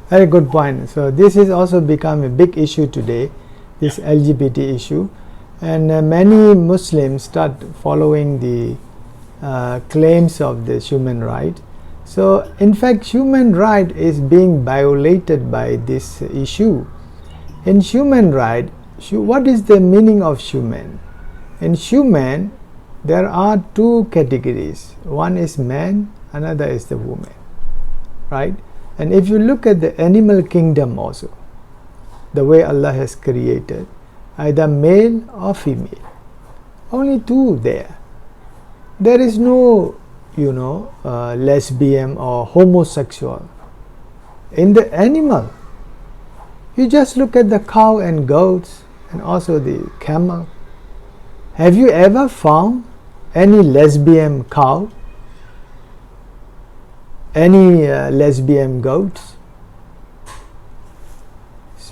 Speaker 1: Very good point. So this is also become a big issue today, this LGBT issue, and many Muslims start following the claims of this human right. So in fact, human right is being violated by this issue. In human right, what is the meaning of human? In human, there are 2 categories. One is man, another is the woman, right? And if you look at the animal kingdom also, the way Allah has created, either male or female, only 2 there. There is no lesbian or homosexual in the animal. You just look at the cow and goats and also the camel. Have you ever found any lesbian cow? Any lesbian goats?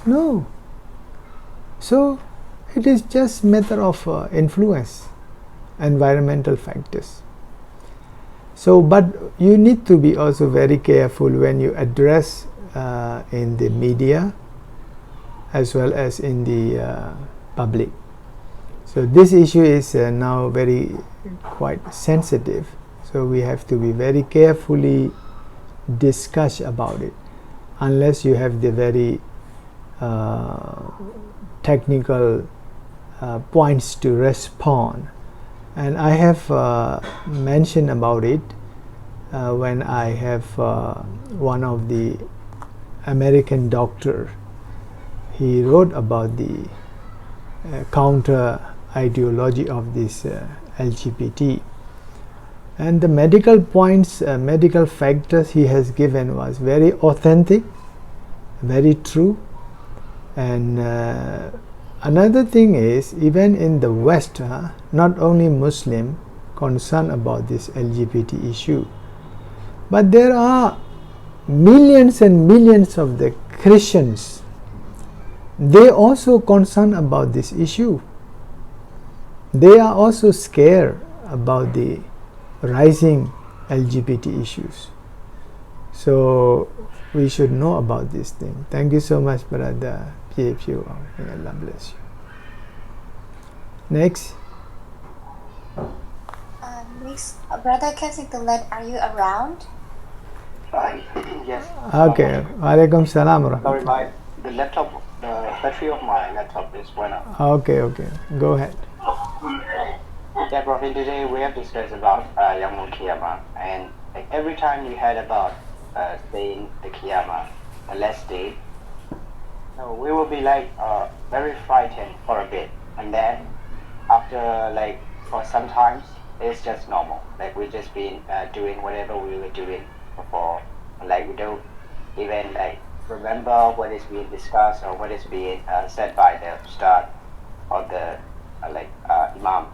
Speaker 1: No. So it is just matter of influence, environmental factors. So, but you need to be also very careful when you address in the media as well as in the public. So this issue is now very quite sensitive. So we have to be very carefully discuss about it, unless you have the very technical points to respond. And I have mentioned about it when I have one of the American doctor. He wrote about the counter ideology of this LGBT, and the medical points, medical factors he has given was very authentic, very true. And another thing is, even in the West, not only Muslim concerned about this LGBT issue, but there are millions and millions of the Christians. They also concerned about this issue. They are also scared about the rising LGBT issues. So we should know about this thing. Thank you so much, brother PFU. May Allah bless you. Next.
Speaker 2: Next, Brother Kasitulat, are you around?
Speaker 5: Yes.
Speaker 1: Okay. Walaikum salam.
Speaker 5: Sorry, the battery of my laptop is went up.
Speaker 1: Okay. Go ahead.
Speaker 5: Yeah, Prophet, today we have discussed about Yawmul Qiyamah, and like every time we heard about saying the Qiyamah, the last day, so we will be like very frightened for a bit, and then after like for some times it's just normal. Like we just been doing whatever we were doing before. Like we don't even like remember what is being discussed or what is being said by the Ustad or the Imam.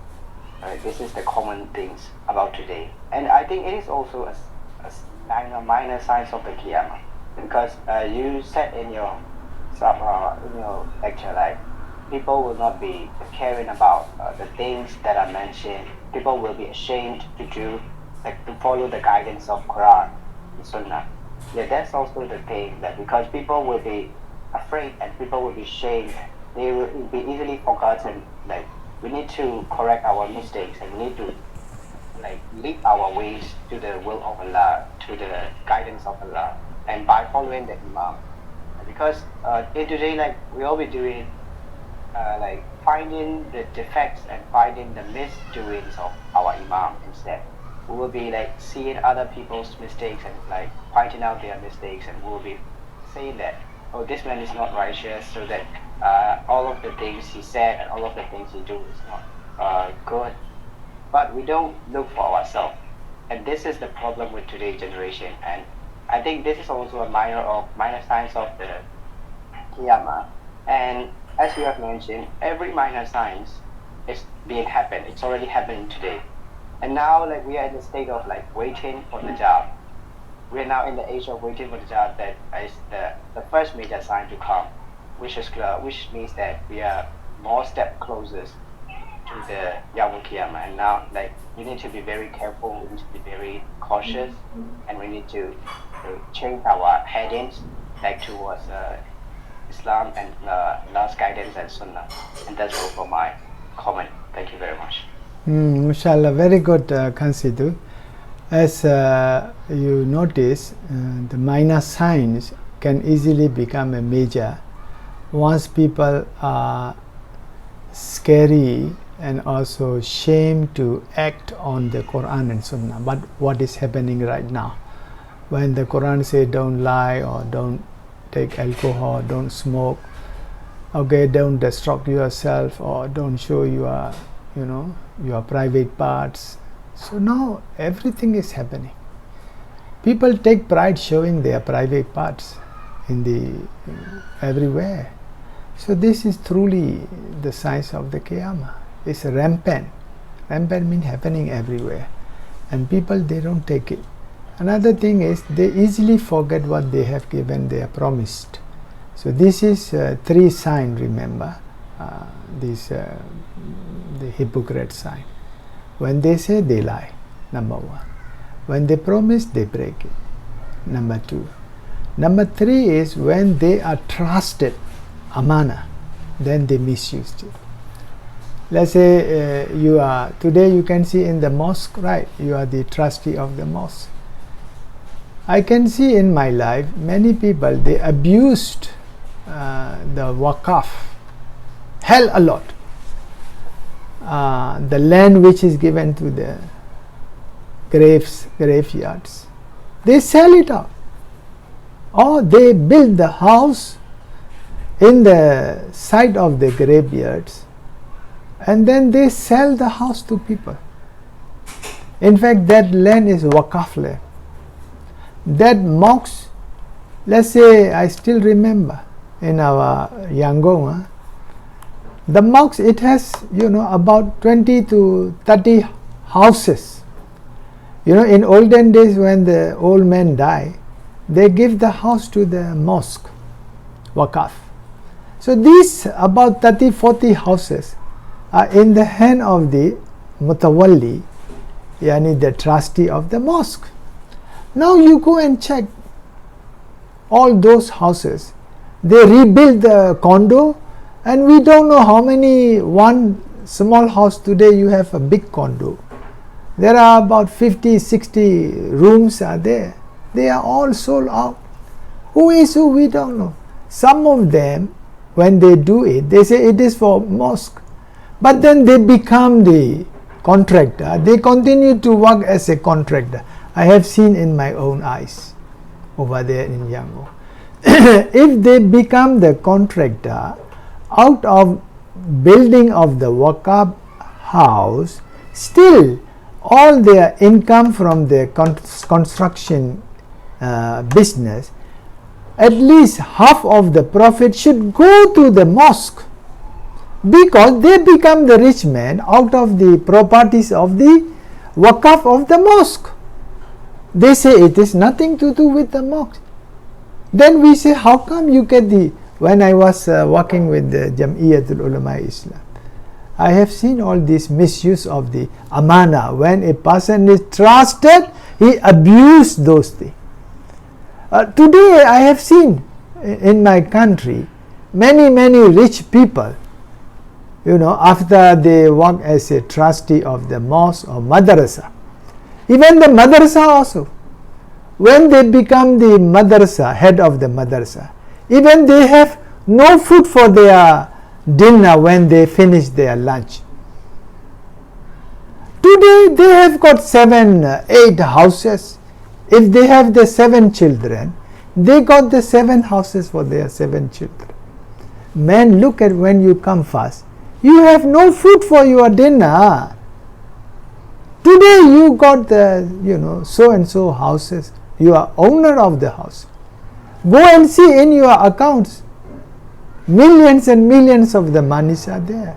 Speaker 5: This is the common things about today, and I think it is also a minor signs of the Qiyamah, because you said in your lecture, like people will not be caring about the things that are mentioned. People will be ashamed to do, like to follow the guidance of Quran and Sunnah. Yeah, that's also the thing, that because people will be afraid and people will be shamed, they will be easily forgotten. Like we need to correct our mistakes and we need to like lead our ways to the will of Allah, to the guidance of Allah, and by following the Imam. Because in today, like we all be doing like finding the defects and finding the misdoings of our Imam instead. We will be like seeing other people's mistakes and like pointing out their mistakes, and we will be saying that, oh, this man is not righteous, so that all of the things he said and all of the things he do is not good. But we don't look for ourselves, and this is the problem with today's generation. And I think this is also a minor signs of the Qiyamah. And as you have mentioned, every minor signs is being happened. It's already happening today. And now, like we are in the state of like waiting for the job. We are now in the age of waiting for the job that is the first major sign to come, which means that we are more step closer to the Yawmul Qiyamah. And now, like we need to be very careful. We need to be very cautious, and we need to change our headings like towards Islam and Allah's guidance and Sunnah. And that's all for my comment. Thank you very much.
Speaker 1: Mashallah, very good, Kansidu. As you notice, the minor signs can easily become a major once people are scary and also shame to act on the Quran and Sunnah. But what is happening right now? When the Quran says don't lie, or don't take alcohol, don't smoke, okay, don't destruct yourself, or don't show your private parts. So now everything is happening. People take pride showing their private parts in the everywhere. So this is truly the signs of the Qiyamah. It's rampant. Rampant means happening everywhere, and people, they don't take it. Another thing is they easily forget what they have given, they are promised. So this is 3 signs, remember, the hypocrite sign. When they say, they lie, number 1. When they promise, they break it, number 2. Number 3 is when they are trusted, amana, then they misused it. Let's say you are, today you can see in the mosque, right, you are the trustee of the mosque. I can see in my life many people, they abused the waqaf hell a lot. The land which is given to the graveyards, they sell it out, or they build the house in the side of the graveyards, and then they sell the house to people. In fact, that land is waqaf land. That mosque, let's say, I still remember in our Yangon, the mosque, it has, about 20 to 30 houses. In olden days when the old men die, they give the house to the mosque, waqaf. So these about 30-40 houses are in the hand of the mutawalli, yani the trustee of the mosque. Now you go and check all those houses. They rebuild the condo, and we don't know how many, one small house today you have a big condo. There are about 50-60 rooms are there. They are all sold out. Who is who, we don't know. Some of them, when they do it, they say it is for mosque. But then they become the contractor. They continue to work as a contractor. I have seen in my own eyes over there in Yangon. If they become the contractor, out of building of the waqaf house, still all their income from their construction business, at least half of the profit should go to the mosque, because they become the rich man out of the properties of the waqaf of the mosque. They say it is nothing to do with the mosque. Then we say, how come you get the, when I was working with the Jam'iyatul Ulama Islam, I have seen all this misuse of the amana. When a person is trusted, he abused those things. Today I have seen in my country many rich people, after they work as a trustee of the mosque or madrasa, even the madrasa also, when they become the madrasa, head of the madrasa, even they have no food for their dinner when they finish their lunch. Today they have got 7-8 houses. If they have the 7 children, they got the 7 houses for their 7 children. Man, look at when you come fast, you have no food for your dinner. Today you got the so and so houses. You are owner of the house. Go and see in your accounts, millions and millions of the monies are there.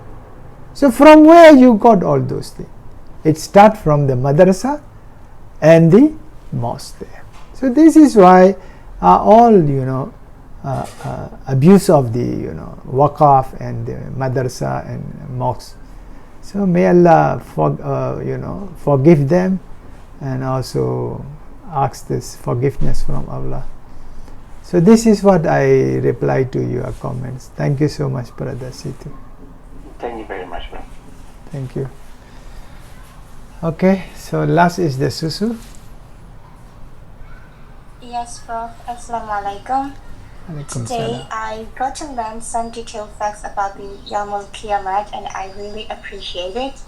Speaker 1: So from where you got all those things? It starts from the madrasa and the mosque there. So this is why all abuse of the waqaf and the madrasa and mosque. So may Allah forgive them, and also ask this forgiveness from Allah. So this is what I reply to your comments. Thank you so much, Brother Situ.
Speaker 5: Thank you very much, bro.
Speaker 1: Thank you. Okay, so last is the Susu.
Speaker 2: Yes, Prof. Assalamualaikum.
Speaker 1: Alaikum
Speaker 2: Today
Speaker 1: salam.
Speaker 2: I got to learn some detailed facts about the Yawmul Qiyamah, and I really appreciate it.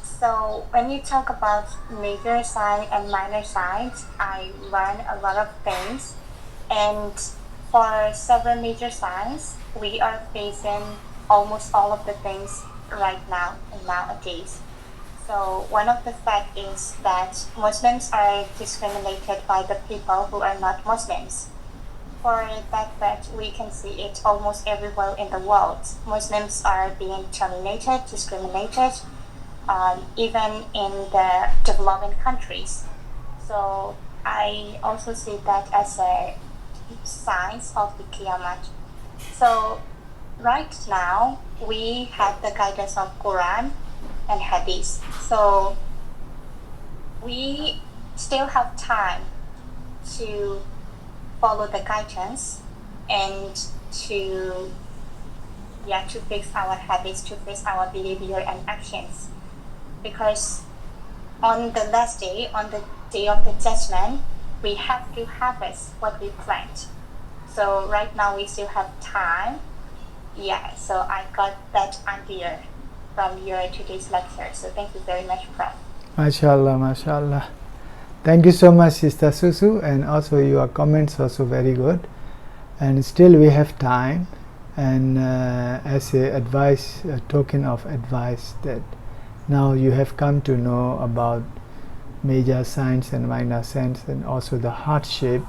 Speaker 2: So when you talk about major sign and minor signs, I learn a lot of things. And for several major signs, we are facing almost all of the things right now and nowadays. So one of the facts is that Muslims are discriminated by the people who are not Muslims. for that we can see it almost everywhere in the world. Muslims are being terminated, discriminated, even in the developing countries. So I also see that as a signs of the Qiyamah. So right now we have the guidance of Quran and Hadith. So we still have time to follow the guidance and to fix our habits, to fix our behavior and actions. Because on the last day, on the day of the judgment, we have to harvest what we plant. So right now we still have time. Yeah, so I got that idea from your today's lecture. So thank you very much, Prof.
Speaker 1: MashaAllah, MashaAllah. Thank you so much, Sister Susu, and also your comments also very good. And still we have time, and as a token of advice, that now you have come to know about major signs and minor signs, and also the hardship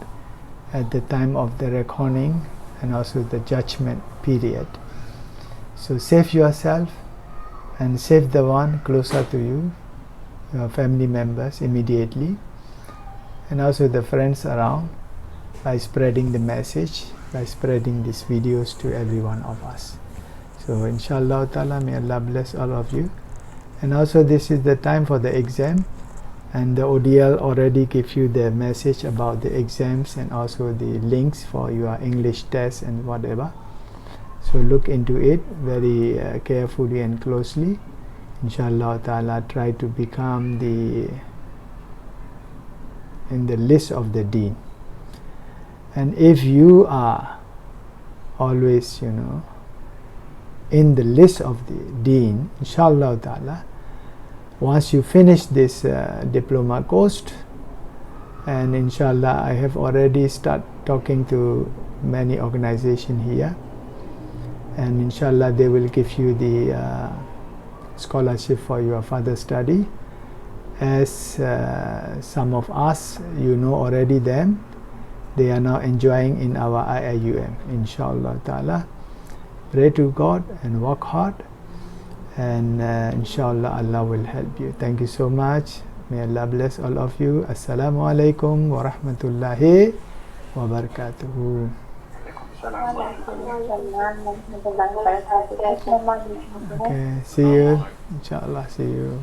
Speaker 1: at the time of the reckoning and also the judgment period. So save yourself and save the one closer to you, your family members immediately, and also the friends around, by spreading the message, by spreading these videos to every one of us. So inshallah ta'ala, may Allah bless all of you. And also this is the time for the exam, and the ODL already gave you the message about the exams and also the links for your English test and whatever. So look into it very carefully and closely. Inshallah ta'ala, try to become in the list of the deen. And if you are always, in the list of the deen, inshallah ta'ala, once you finish this diploma course, and inshallah I have already started talking to many organizations here, and inshallah they will give you the scholarship for your further study. As some of us, already them, they are now enjoying in our IIUM, inshallah ta'ala. Pray to God and work hard, and inshallah Allah will help you. Thank you so much. May Allah bless all of you. Assalamu alaikum wa rahmatullahi wa barakatuhu. Okay, see you. Inshallah, see you.